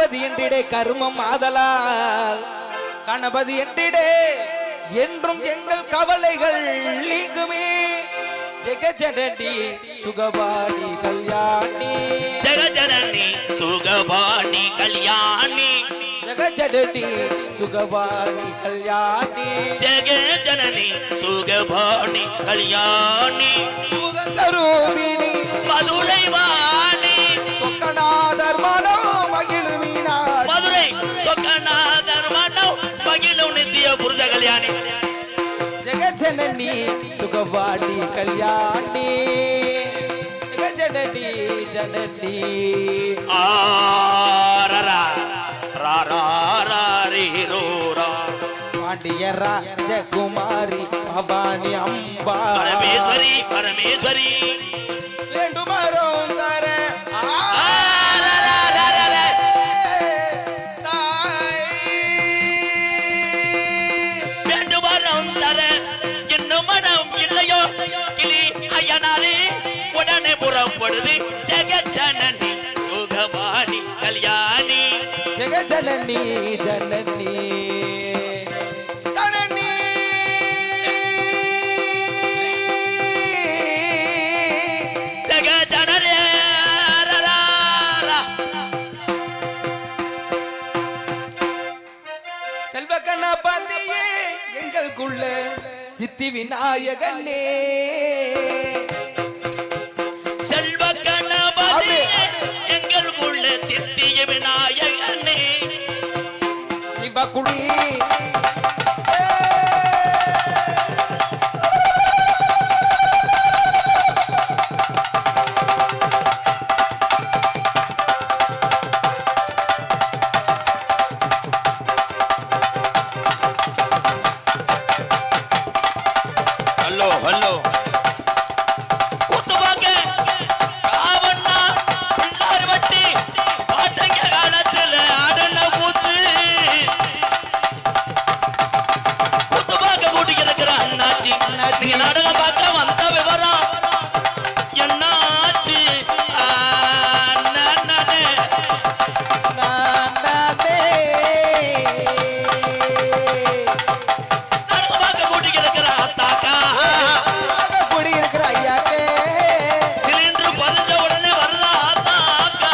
கணபதி என்றிடே கருமம் ஆதலால் கணபதி என்றிடே என்றும் எங்கள் கவலைகள் நீங்குமே. ஜெகஜனனி சுகவாணி கல்யாணி ஜெகஜனனி சுகவாணி கல்யாணி ஜெகஜனனி சுகவாணி கல்யாணி ஜெகஜனனி சுகவாணி கல்யாணி சுகஸ்வரூபிணி மதுரை வாணி சொக்கநாதர் மனோ மகிழும் மீனாட்சி மதுரை சொக்கநாதர் மனோ மகிழும் நித்திய புருஷ கல்யாணி ஜெகஜனனி சுகவாணி கல்யாணி ஜெகஜனனி ஜனனி ஆரரா ராரீரோரா பாண்டிய ராஜகுமாரி பவானி அம்பா பரமேஸ்வரி பரமேஸ்வரி வேண்டுமரும் தர வேண்டுமரும் தர இன்னும் மனம் இல்லையோ கிளி ஐயனாரே உடனே புறப்படுது ஜெகஜனனி சுகவாணி கல்யாணி ஜெகஜனனி ஜனனி ஜனனி ஜெகஜனனி செல்வ கணபதியே எங்களுக்குள்ள சித்தி விநாயகனே செல்வ கணபதி எங்களுக்குள்ள சித்திய விநாயகனே சிவகுடி ஹலோ ஹலோ குத்துவாங்க காவண்ணா பிள்ளார் வட்டி பாட்டங்க காலத்துல ஆடன கூத்து குத்துவாங்க கூட்டி கிடக்குற அண்ணாச்சி நீங்க நாடகம் பார்க்க வந்த விவரம் என்னாச்சு அண்ணனே நாடகம் பார்க்க கூட்டி கிடக்குற அத்தாக்கா குடி இருக்கிற ஐயாக்கே சிலிண்டர் பதிஞ்ச உடனே வருதா அத்தாக்கா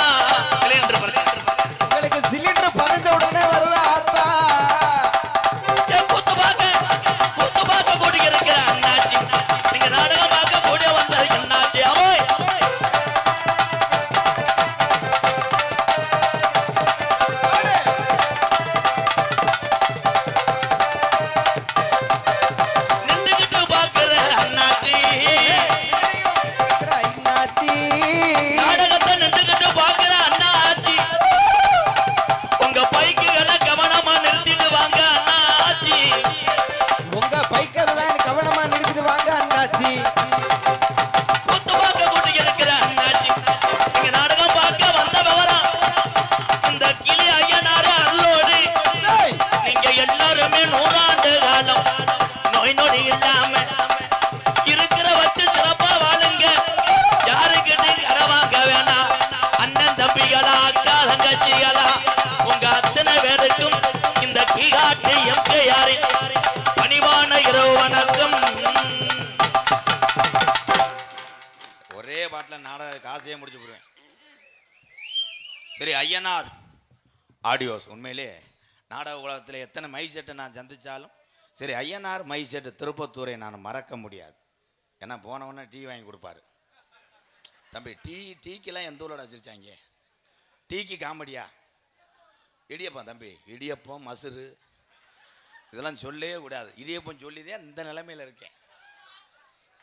சிலிண்டர் உங்களுக்கு சிலிண்டர் பறந்த உடனே வருதா ஆத்தா குத்து பார்க்க கூடி இருக்கிற அண்ணாச்சி நீங்க நாடகம் பார்க்க கூட வந்தது அண்ணாச்சி அவை நின்றுகிட்டு பார்க்கிற அண்ணாச்சி இருக்கிற ஐயாச்சி நாடகத்தை நின்றுகிட்டு பார்க்கிற அண்ணாச்சி உங்க பைக்குகளை கவனமா நிறுத்திட்டு வாங்க அண்ணாச்சி உங்க பைக்கெல்லாம் கவனமா நிறுத்திட்டு வாங்க அண்ணாச்சி குத்து பார்க்க கூட்டி இருக்கிற அண்ணாச்சி நீங்க நாடகம் பார்க்க வந்த விவரம் இந்த கிளி ஐயனாரு அருளோடு டேய், நீங்க எல்லாருமே 100 ஆண்டு காலம் நோய் நொடி இல்லாம இருக்கிற வச்சு சிறப்பா வாழுங்க யாருக்கிட்ட கடை வாங்க வேணாம் அண்ணன் தம்பிகளா அக்கா தங்கச்சிகளா உங்க அத்தனை பேருக்கும் இந்த கீகாட்டு எம்கேஆரின் பணிவான இரவு வணக்கம். ஒரே பாட்டில் நாடக காசையே முடிச்சு போடுவேன். சரி ஐயனார் ஆடியோஸ் உண்மையிலே நாடக உலகத்தில் எத்தனை மை செட்டை நான் சந்திச்சாலும் சரி ஐயனார் மை செட்டு திருப்பத்தூரை நான் மறக்க முடியாது. ஏன்னா போனவொன்னே டீ வாங்கி கொடுப்பாரு. தம்பி டீக்கெல்லாம் எந்த ஊரோட வச்சிருச்சாங்க? டீக்கு காமெடியா? இடியப்பம் தம்பி, இடியப்பம் மசுறு இதெல்லாம் சொல்லவே கூடாது. இடியப்பம் சொல்லிதே இந்த நிலைமையில் இருக்கேன்.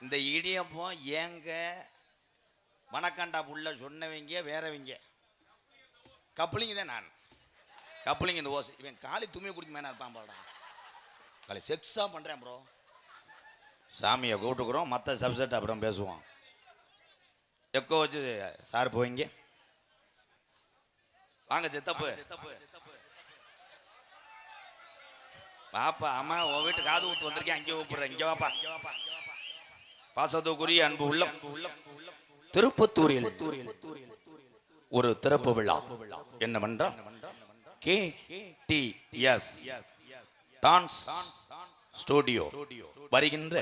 இந்த இடியப்பம் ஏங்க வணக்கண்டா புள்ள சொன்னவங்க வேறவங்க கப்பலிங்க தான். நான் கப்பலிங்க இந்த ஓசை இவன் காலி துணியை குடிக்க மேனா இருப்பான் பாடா. காலி செக்ஸாக பண்ணுறேன் ப்ரோ. சாமியை கூப்பிட்டுக்குறோம், மற்ற சப்ஜெக்ட் அப்புறம் பேசுவோம். எக்கோ வச்சு சார் போவீங்க வாங்க சித்தப்பு வாப்பா. அம்மா உன் வீட்டு காது ஊத்து வந்திருக்கேன், அங்கே கூப்பிடுறேன். இங்கே வாப்பா. பாசத்துக்குரிய அன்பு உள்ளம் திருப்பத்தூரில் ஒரு திறப்பு விழா என்னவென்றால் KTS டான்ஸ் ஸ்டுடியோ வருகின்ற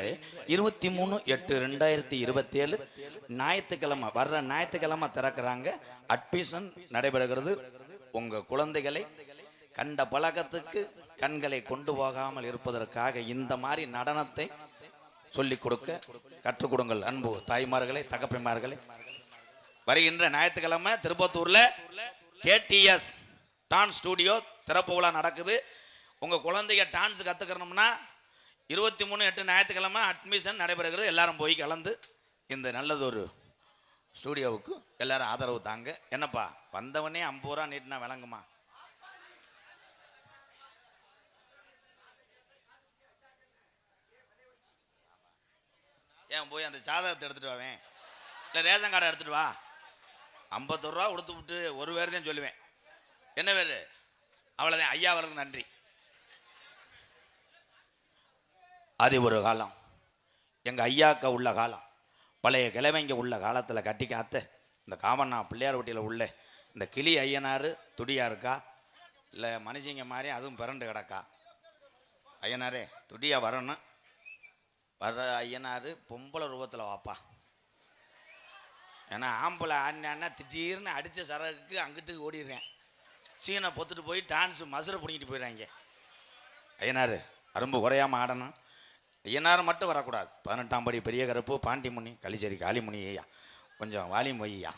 23/8/2027 ஞாயிற்றுக்கிழமை வர்ற ஞாயிற்றுக்கிழமை திறக்கிறாங்க. அட்மிஷன் நடைபெறுகிறது. உங்க குழந்தைகளை கண்ட பழக்கத்துக்கு கண்களை கொண்டு போகாமல் இருப்பதற்காக இந்த மாதிரி நடனத்தை சொல்லிக் கொடுக்க கற்றுக் கொடுங்கள் அன்பு தாய்மார்களே, தகப்பைமார்களே. வருகின்ற ஞாயிற்றுக்கிழமை திருப்பத்தூர்ல KTS டான்ஸ் ஸ்டுடியோ திறப்பு விழா நடக்குது. உங்க குழந்தைங்க டான்ஸ் கத்துக்கணும்னா 23/8 ஞாயிற்றுக்கிழமை அட்மிஷன் நடைபெறுகிறது. எல்லாரும் போய் கலந்து இந்த நல்லதொரு ஸ்டுடியோவுக்கு எல்லாரும் ஆதரவு தாங்க. என்னப்பா வந்தவனே 50 ரூபா நீட்டினா விளங்குமா? ஏன் போய் அந்த சாதகத்தை எடுத்துட்டு வாவேன், இல்லை ரேஷன் கார்டை எடுத்துட்டு வா. 51 ரூபா கொடுத்து விட்டு ஒரு பேர் தான் சொல்லுவேன். என்ன பேர்? அவ்வளோதான். ஐயா அவர்களுக்கு நன்றி. அது ஒரு காலம், எங்கள் ஐயாக்க உள்ள காலம், பழைய கிழமைங்க உள்ள காலத்தில் கட்டி காத்த இந்த காமண்ணா பிள்ளையார் வட்டியில் உள்ள இந்த கிளி ஐயனார் துடியா இருக்கா, இல்லை மனுஷங்க மாதிரி அதுவும் பிறண்டு கிடக்கா? ஐயனாரே துடியா வரணும். வர்ற ஐயனார் பொம்பளை ரூபத்தில் வாப்பா. ஏன்னா ஆம்பளை ஆடினான்னா திடீர்னு அடித்த சரகுக்கு அங்கிட்டு ஓடிடுறேன். சீனை பொத்துட்டு போய் டான்ஸு மசுரை பிடிங்கிட்டு போயிடுறாங்க. ஐயனார் அரும்பு குறையாமல் ஆடணும். ஐயனார் மட்டும் வரக்கூடாது. 18ஆம் படி பெரிய கருப்பு பாண்டிமுனி களிச்சேரி காளிமுனி ஐயா கொஞ்சம் வாலியும் ஐயா.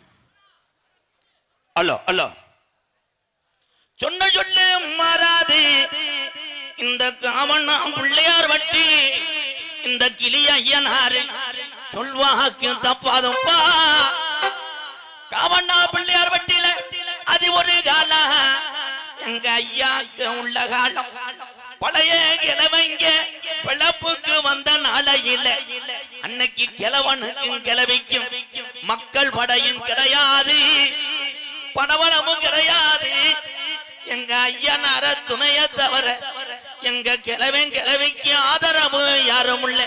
ஹலோ ஹலோ சொன்ன சொல்லு மாறாது இந்த காமண்ணா பிள்ளையார் வட்டி இந்த கிளி ஐயனாரு சொல்வாக்கு தப்பாதும்பா. காமண்ணா பிள்ளையார் வட்டியில அது ஒரு காலம், எங்க ஐயாக்கு உள்ள காலம். பழைய கிழவங்க பிழப்புக்கு வந்த நாளையில அன்னைக்கு கிழவனுக்கும் கிழவிக்கும் மக்கள் படையும் கிடையாது, பணவளமும் கிடையாது. எங்க ஐயனார துணைய தவிர எங்க கிழவன் கிழவிக்கு ஆதரவு யாரும் இல்ல.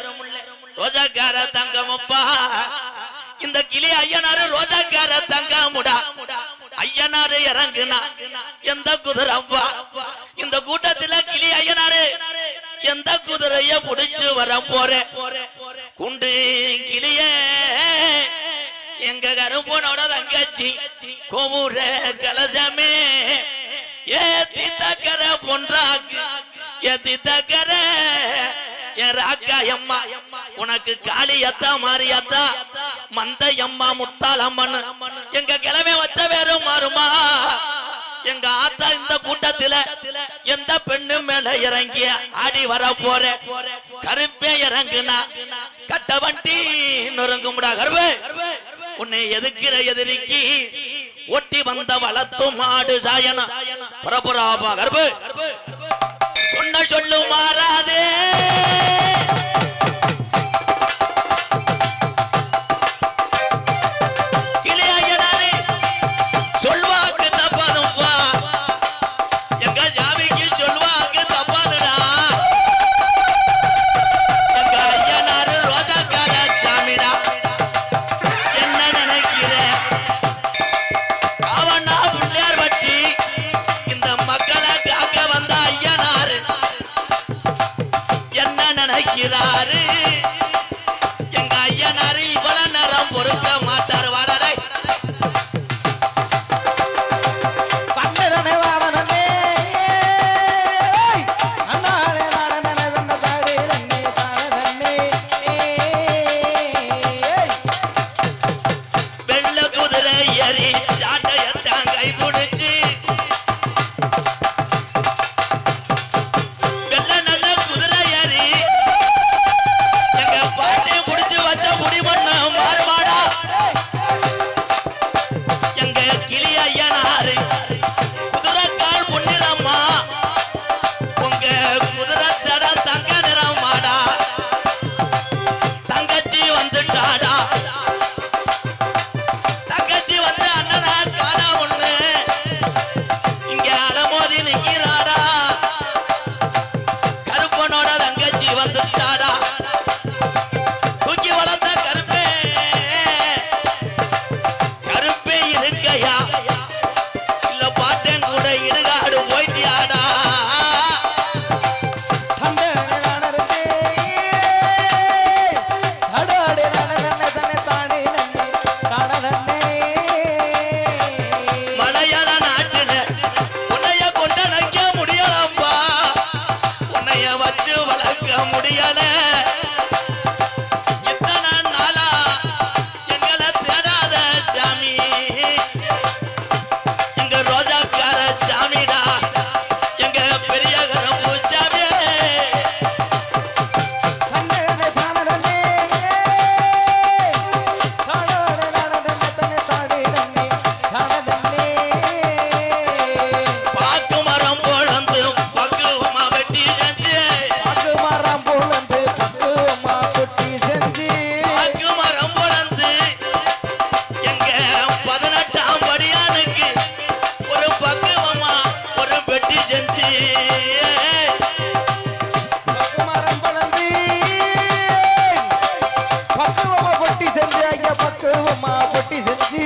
ரோஜாக்கார தங்கமப்பா இந்த கிளி ஐயனாரு ரோஜாக்கார தங்கமுடா. ஐயனாரு இறங்குனா எந்த குதிரப்பா இந்த கூட்டத்துல கிளி ஐயனாரு எந்த குதிரைய புடிச்சு வர போற குண்டு கிளிய எங்க கருப்பனோட தங்கச்சி கோமுற கலசமே ஏத்தி தக்கர பொன்றாக்கு ஏத்தி தக்கர ராக்கா அம்மா உனக்கு காளியத்தா மாரியத்தா மந்த அம்மா முத்தாலம்மன் எங்க கிழமை வச்ச வேறும் மாறுமா. எங்க ஆத்தா இந்த கூட்டத்துல எந்த பெண்ணு மேல இறங்கிய ஆடி வர போற கருப்பே இறங்குனா கட்ட வண்டி நொறுங்கும்டா. கருப்பு உன்னை எதுக்கிற எதிரிக்கு ஒட்டி வந்த வளர்த்து மாடு சாயனா பரபராபா. கருப்பு சொன்ன சொல்லு மாறாதே எங்க ஐயனாரு இவ்வளவு நேரம் பொறுக்க மாட்டார். வாடடை வெள்ள குதிரை ஏறி சாட்டையத்தான் கை பிடிச்சு வெள்ள நல்ல குதிரை ஏறி எங்க கிளி ஐயனாரு குதிரைக்கால் பொன்னிறம்மா உங்க குதிரை தட தங்க நிறமாடா. தங்கச்சி வந்துட்டாடா, தங்கச்சி வந்து அண்ணனா காணா ஒண்ணு இங்க அலமோதி நிக்கிறாடா. கருப்பனோட தங்கச்சி வந்துட்டாடா. தூக்கி வளர்த்த கருப்பே கருப்பே இருக்கையா இல்ல முடியல இத்தனை நாளா எங்களை தேடாத சாமி எங்க ரோஜாக்கார சாமிடா எங்க பெரிய கரம்பு சாமியே தன்னே தானடனே தானடனே தன்னே தாடடனே தானடனே பாக்கு மரம் போலந்து பக்குவமா வெட்டி செஞ்சு பாக்கு மரம் போலந்து பக்குவமா கொட்டி செஞ்சு பாக்கு மரம் போலந்து எங்க 18ஆம் படியானுக்கு ஒரு பக்குவமா ஒரு வெட்டி செஞ்சு பாக்கு மரம் போலந்து பக்குவமா கொட்டி செஞ்சு ஐயா பக்குவமா கொட்டி செஞ்சு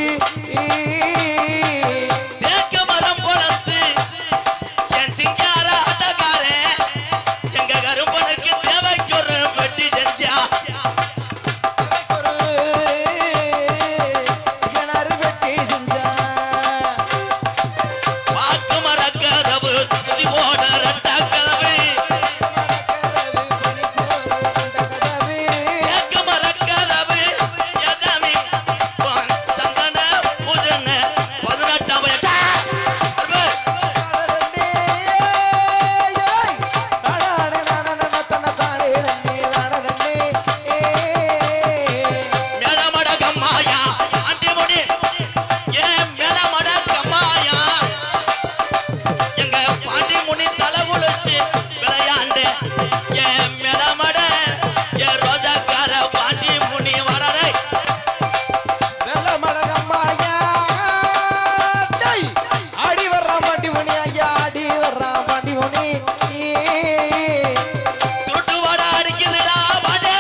தேக்க மரம் போலந்து என் சிங்கார ஆட்டக்காரன் எங்க கருப்பனுக்கு தேவைக்கு ஒரு வெட்டி செஞ்சா கிணறு வெட்டி செஞ்சா பாக்கு மரக்கதவு துதி போட ரெட்ட கதவு தேக்க மரக்கதவு யஜாமி சந்தன பூஜன 18ஆம் வயசா மேலமட கம்மாயா ஆண்டிமுடி ஏன் மேலமட கம்மாயா எங்க பாண்டிமுனி தலை குளிச்சு விளையாண்டு ஏன் மேலமட ஏன் ரோஜாக்கார பாண்டிமுனி வடரை ஆடி வர்றான் பாண்டி மணி ஐயா ஆடி வர்றான் பாண்டி மணி சுருட்டு வட அடிக்குதுடா பாண்டே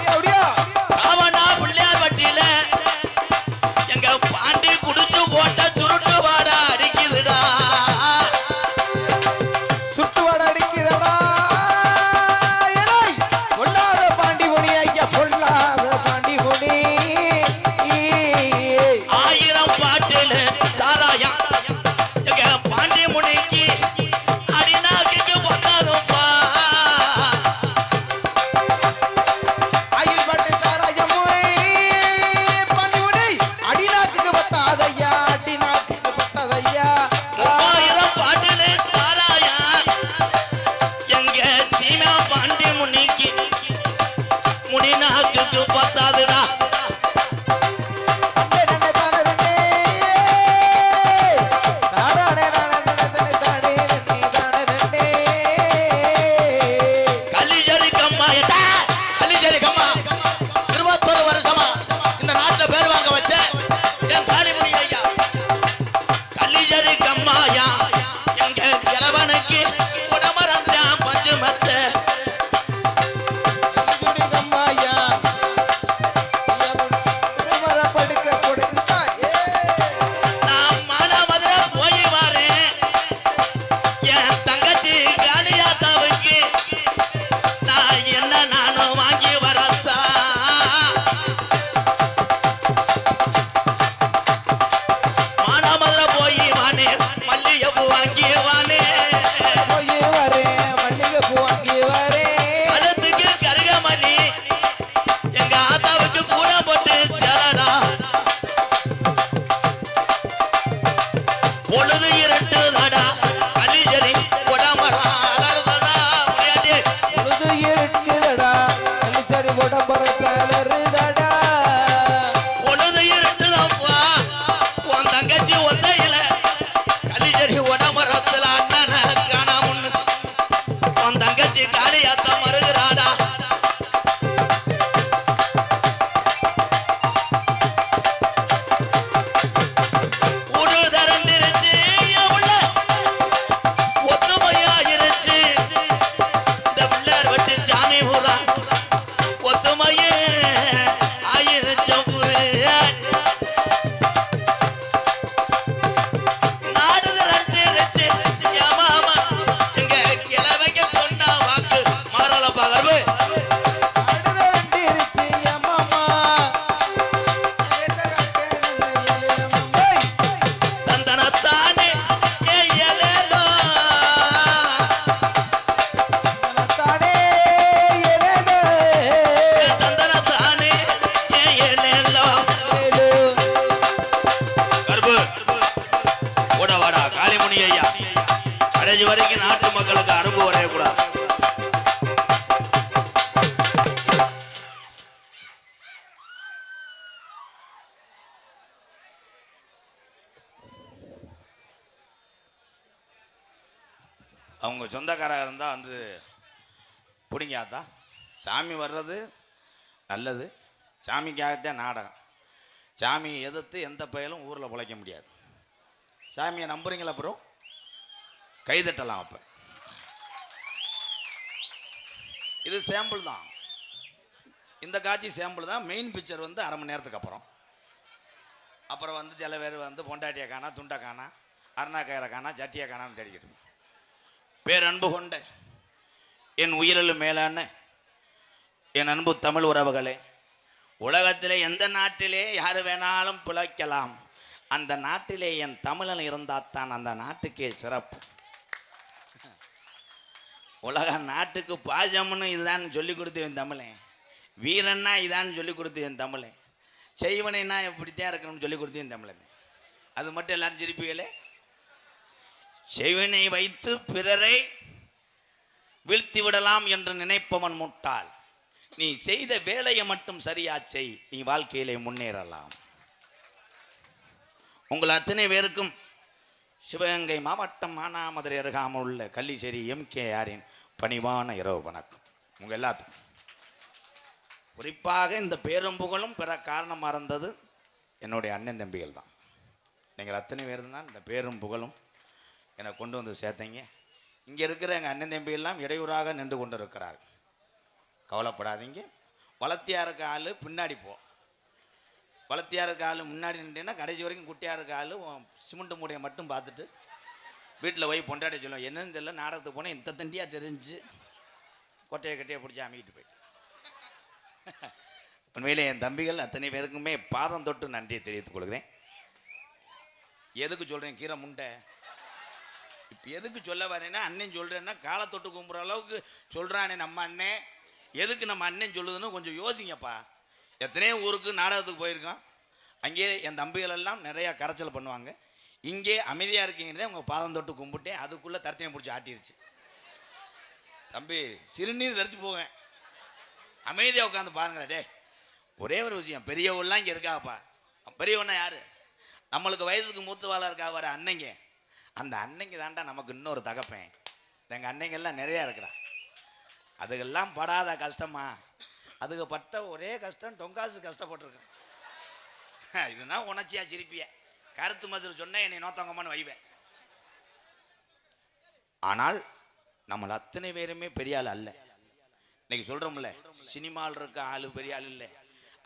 அப்படியா ராவணா பிள்ளையார் வட்டியில எங்க பாண்டி குடிச்சு போட்ட சுருட்டு வாட அடிக்குதுடா சுட்டு வட அடிக்குதடா ஏய் பொல்லாத பாண்டி மணி ஐயா பொல்லாத பாண்டி மணி 1000 பாட்டில் சாராயம் எங்க பாண்டி முனிக்கு அடிநாக்கு பொண்ணாதுப்பா ஆயில் பாட்டு சாராயமுய் பாண்டி மணி அடிநாக்குக்கு பத்தாதையா அடிநாக்குக்கு பத்தாதையா 1000 பாட்டில் சாராயம் எங்க சீமா பாண்டி முனிக்கு முனிநாக்கு பத்தாதுடா கள்ளிச்சேரி கம்மா எட்டா கள்ளிச்சேரி கம்மா 21 வருஷமா இந்த நாட்டுல பேர் வாங்க வச்ச என் தாலிமுனி ஐயா கள்ளிச்சேரி கம்மாயா எங்க கிழவனுக்கு உடமரந்தான் பஞ்சு மத்த நான் மானாமதுரை போய் வரேன் என் தங்கச்சி காளியாத்தாவுக்கு நான் என்ன நானும் வாங்கி வரத்தா மானாமதுரை போய் வானே மல்லிகைப்பூ வாங்கி வானே கழுத்துக்கு கருகமணி எங்க ஆத்தாவுக்கு கூட போட்டு சேலடா பொழுது இருட்டுதடா கலிஜரி உடம்பரா அலறுதடா முடியாட்டி பொழுது இருட்டுதப்பா உன் தங்கச்சி ஒத்தையில கலிஜரி உடம்பரத்துல அண்ணனை காணாமுன்னு உன் தங்கச்சி காளியாத்த மறுகிறாடா ஒரு தரண்டிருச்சு என் உள்ள ஒத்துமையாயிருச்சு இந்த பிள்ளையார் வட்டி சாமி ஊரா ஒத்துமையே ஆயிருச்சம் நாடு தரண்டிருச்சு என் கருப்பு கூட வாடா காளிமுனி ஐயா. கடைசி வரைக்கும் நாட்டு மக்களுக்கு அரும்பு வரையக்கூடாது. அவங்க சொந்தக்காரங்க இருந்தால் வந்து பிடிங்காத்தா. சாமி வர்றது நல்லது, சாமிக்காகத்தான் நாடகம். சாமியை எதிர்த்து எந்த பயலும் ஊரில் பிழைக்க முடியாது. சாமியை நம்புறீங்களா அப்புறம் கைதட்டலாம். அப்போ இது சாம்பிள் தான், இந்த காட்சி சாம்பிள் தான். மெயின் பிக்சர் வந்து அரை மணி நேரத்துக்கு அப்புறம் வந்து சில பேர் வந்து பொண்டாட்டியை காணா, துண்டை காணா, அருணாக்கயிறை காணா, சட்டியை காணான்னு தேடிக்கிட்டு. பேரன்பு கொண்ட என் உயிரிலும் மேலான என் அன்பு தமிழ் உறவுகளே, உலகத்திலே எந்த நாட்டிலே யார் வேணாலும் பிழைக்கலாம், அந்த நாட்டிலே என் தமிழன் இருந்தால்தான் அந்த நாட்டுக்கே சிறப்பு. உலக நாட்டுக்கு பாஜம்னு இதுதான் சொல்லி கொடுத்து என் தமிழன், வீரன்னா இதான்னு சொல்லி கொடுத்து என் தமிழன், செய்வனைன்னா எப்படித்தான் இருக்கணும்னு சொல்லி கொடுத்து என் தமிழன். அது மட்டும் எல்லாரும் சிரிப்பீங்களே. செய்வனை வைத்து பிறரை வீழ்த்தி விடலாம் என்று நினைப்பவன் முட்டாள். நீ செய்த வேலையை மட்டும் சரியா செய், நீ வாழ்க்கையிலே முன்னேறலாம். உங்கள் அத்தனை பேருக்கும் சிவகங்கை மாவட்டம் மானாமதுரை அருகாமல் உள்ள கள்ளிச்சேரி MKRின் பணிவான இரவு வணக்கம். உங்கள் எல்லாத்துக்கும் குறிப்பாக இந்த பேரும் புகழும் பெற காரணமாக இருந்தது என்னுடைய அண்ணன் தம்பிகள் தான். நீங்கள் அத்தனை பேர் தான் இந்த பேரும் புகழும் என்னை கொண்டு வந்து சேர்த்தீங்க. இங்கே இருக்கிற எங்கள் அண்ணன் தம்பியெல்லாம் இடையூறாக நின்று கொண்டு இருக்கிறார். கவலைப்படாதீங்க. வளர்த்தியாருக்கு ஆள் பின்னாடி போ, வளர்த்தியாருக்கு ஆள் முன்னாடி நின்றேன்னா கடைசி வரைக்கும் குட்டியாருக்கு ஆள் சிமெண்ட் மூடையை மட்டும் பார்த்துட்டு வீட்டில் போய் பொண்டாட்டி சொல்லுவோம், என்னன்னு தெரியல, நாடகத்துக்கு போனால் இந்த தண்டியாக தெரிஞ்சு கொட்டையை கட்டையை பிடிச்சி அமைக்கிட்டு போயிட்டு. உண்மையிலே என் தம்பிகள் அத்தனை பேருக்குமே பாதம் தொட்டு நன்றியை தெரிவித்துக் கொள்கிறேன். எதுக்கு சொல்கிறேன் கீரை முண்டை, இப்போ எதுக்கு சொல்ல வரேன்னா, அண்ணன் சொல்கிறேன்னா காலை தொட்டு கும்புற அளவுக்கு சொல்கிறானே நம்ம அண்ணன், எதுக்கு நம்ம அண்ணன் சொல்லுதுன்னு கொஞ்சம் யோசிங்கப்பா. எத்தனையோ ஊருக்கு நாடகத்துக்கு போயிருக்கோம், அங்கேயே என் தம்பிகள் எல்லாம் நிறையா கரைச்சல் பண்ணுவாங்க. இங்கே அமைதியாக இருக்கீங்கிறதே உங்கள் பாதம் தொட்டு கும்பிட்டேன், அதுக்குள்ளே தரத்தினை பிடிச்சி ஆட்டிருச்சு. தம்பி சிறுநீர் தரிச்சு போவேன், அமைதியாக உட்காந்து பாருங்களேன். டே ஒரே ஒரு விஷயம், பெரியவெல்லாம் இங்கே இருக்காப்பா. பெரியவன்னா யார்? நம்மளுக்கு வயசுக்கு மூத்தவாளாக இருக்கா வர அன்னைங்க. அந்த அன்னைக்கு தாண்டா நமக்கு இன்னொரு தகப்பேன். எங்கள் அன்னைங்கெல்லாம் நிறையா இருக்கிறான். அதுக்கெல்லாம் படாத கஷ்டமா, அதுக்கு பட்ட ஒரே கஷ்டம் டொங்காசு கஷ்டப்பட்டுருக்கேன். இதுனா உணர்ச்சியா சிரிப்பிய கருத்து மசூர் சொன்ன என்னை நோத்தங்கம்மான்னு வைவேன். ஆனால் நம்மள அத்தனை பேருமே பெரிய ஆள் அல்ல. இன்னைக்கு சொல்றோம்ல, சினிமாவில் இருக்க ஆளு பெரிய ஆள் இல்லை,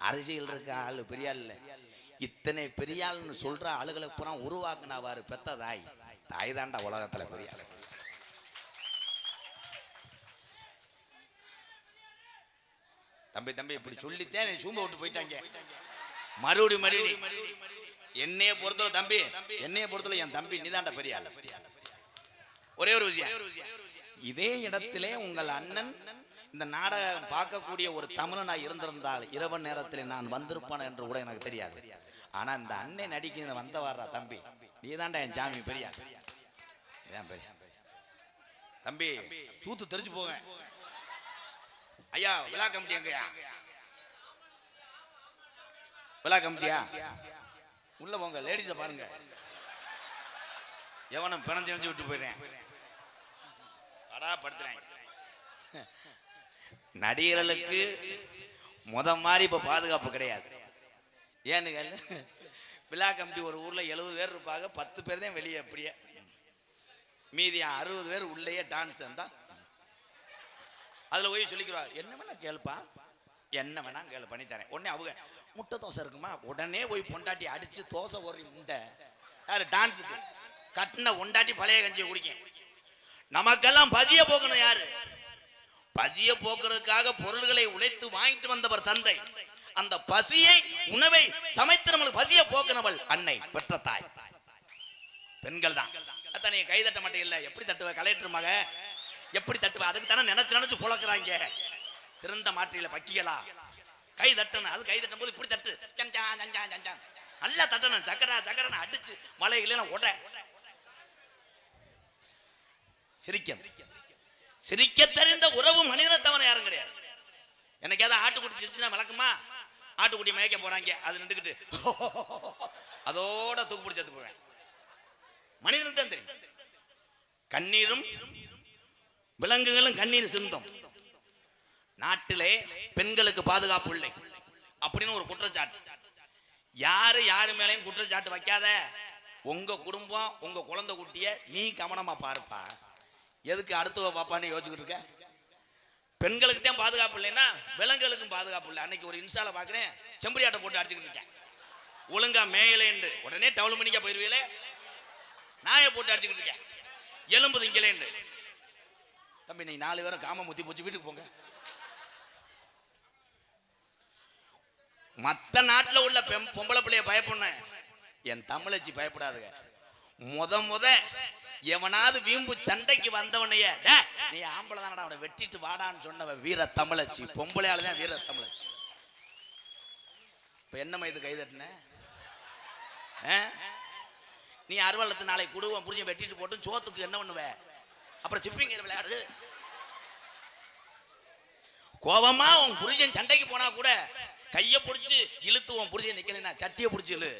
அரசியல் இருக்க ஆளு பெரிய ஆள் இல்லை. இத்தனை பெரிய ஆள்னு சொல்ற ஆளுகளை பூரா உருவாக்குனாவாரு பெத்த தாய். தாய் தாண்டா உலகத்துல பெரிய ஆளு. தம்பி தம்பி இப்படி சொல்லித்தேன் சூம்ப விட்டு போயிட்டாங்க. மறுபடி என்னைய பொறுத்தவரை தம்பி, என்னைய பொறுத்தவரை என் தம்பி நீதாண்டா பெரிய ஆளு. ஒரே ஒரு விஷயம், இதே இடத்திலே உங்கள் அண்ணன் இந்த நாடகம் பார்க்கக்கூடிய ஒரு தமிழனா இருந்திருந்தால் இரவு நேரத்தில் நான் வந்திருப்பான் என்று கூட எனக்கு தெரியாது. ஆனா இந்த அண்ணன் நடிக்கிற வந்த வர்றா தம்பி, நீதாண்டா என் சாமி பெரிய தம்பி. சூத்து தெரிச்சு போவேன். ஐயா விழா கமிட்டி எங்கயா? விழா கமிட்டியா? உள்ள போங்க, லேடிஸை பாருங்க. எவனும் பிணஞ்சு விட்டு போயிடுறேன், படுத்துறேன். நடிகர்களுக்கு மாதிரி இப்ப பாதுகாப்பு கிடையாது. ஏன்னு விழா கமிட்டி ஒரு ஊர்ல 70 பேர் இருப்பாங்க, 10 பேர் தான் வெளியே. அப்படியே மீதி 60 பேர் உள்ளேயே டான்ஸ் இருந்தா அதுல போய் சொல்லிக்கிறார், என்ன வேணா கேளுப்பா, என்ன வேணா கேளு பண்ணித்தரேன். உடனே அவங்க முட்டை தோசை இருக்குமா, உடனே போய் பொண்டாட்டி அடிச்சு தோசை ஒரு முட்டை. யாரு டான்ஸுக்கு கட்டின ஒண்டாட்டி பழைய கஞ்சியை குடிக்க. நமக்கெல்லாம் பசிய போக்கணும் யாரு? பசிய போக்குறதுக்காக பொருள்களை உழைத்து வாங்கிட்டு வந்தவர் தந்தை. அந்த பசியை உணவை சமைத்து நம்மளுக்கு பசிய போக்குனவள் அன்னை, பெற்ற தாய். பெண்கள் தான். அத்தனை கை தட்ட மாட்டே இல்ல, எப்படி தட்டுவ? கலெக்டர் மக எப்படி தட்டுவ? அதுக்கு தானே நினைச்சு புழக்கிறாங்க. திறந்த மாற்றில பக்கிகளா கை தட்டணும். அது கை தட்டும் போது இப்படி தட்டு. நல்லா தட்டணும், சக்கரா சக்கரன்னு அடிச்சு மலைகளெல்லாம் ஓட. சிரிக்க தெரிந்த உறவு மனிதனை தவிர யாரும் கிடையாது. எனக்கு ஏதாவது ஆட்டுக்குட்டி சிரிச்சுன்னா விளக்குமா? ஆட்டுக்குட்டி மயக்க போறாங்க, அது நின்றுக்கிட்டு அதோட தூக்கு பிடிச்சி போவேன். மனிதனுக்கு தான் தெரியும். கண்ணீரும் விலங்குகளும் கண்ணீர் சிந்தும். நாட்டிலே பெண்களுக்கு பாதுகாப்பு இல்லை அப்படின்னு ஒரு குற்றச்சாட்டு. யாரு மேலையும் குற்றச்சாட்டு வைக்காத. உங்க குடும்பம் உங்க குழந்தை குட்டிய நீ கவனமா பாருப்பா. எதுக்கு அடுத்தவ பாப்பான்னு யோசிச்சுக்கிட்டு இருக்க? பெண்களுக்கு தான் பாதுகாப்பு இல்லைன்னா விலங்குகளுக்கும் பாதுகாப்பு இல்லை. அன்னைக்கு ஒரு இன்ஸ்டால பாக்குறேன், செம்பரியாட்டை போட்டு அடிச்சுக்கிட்டு இருக்கேன். ஒழுங்கா மேயலேண்டு உடனே டவுல் மணிக்கா போயிருவீங்களே, நாயை போட்டு அடிச்சுக்கிட்டு இருக்கேன். எலும்பு திங்கலேண்டு. தம்பி நீ 4 பேரும் காம முத்தி போச்சு, வீட்டுக்கு போங்க. மற்ற நாட்டில் உள்ள பொம்பளை பிள்ளைய பயப்படணும், என் தமிழச்சி பயப்படாதுங்க. முத எவனாவது வீம்பு சண்டைக்கு வந்தவனைய நீ ஆம்பளை தானடா அவனை வெட்டிட்டு வாடான்னு சொன்னவ வீர தமிழச்சி. பொம்பளையால தான் வீர தமிழச்சி. இப்ப என்னம்மா இது கைதட்டின? நீ அறுவலத்து நாளைக்கு குடுவம் புரிஞ்சு வெட்டிட்டு போட்டு சோத்துக்கு என்ன பண்ணுவ? அப்புறம் சிப்பிங்க விளையாடு. கோபமா உன் புரிஜன் சண்டைக்கு போனா கூட கைய பிடிச்சு இழுத்து உன் புரிஜன் நிக்கலைன்னா சட்டியை பிடிச்சி இழு,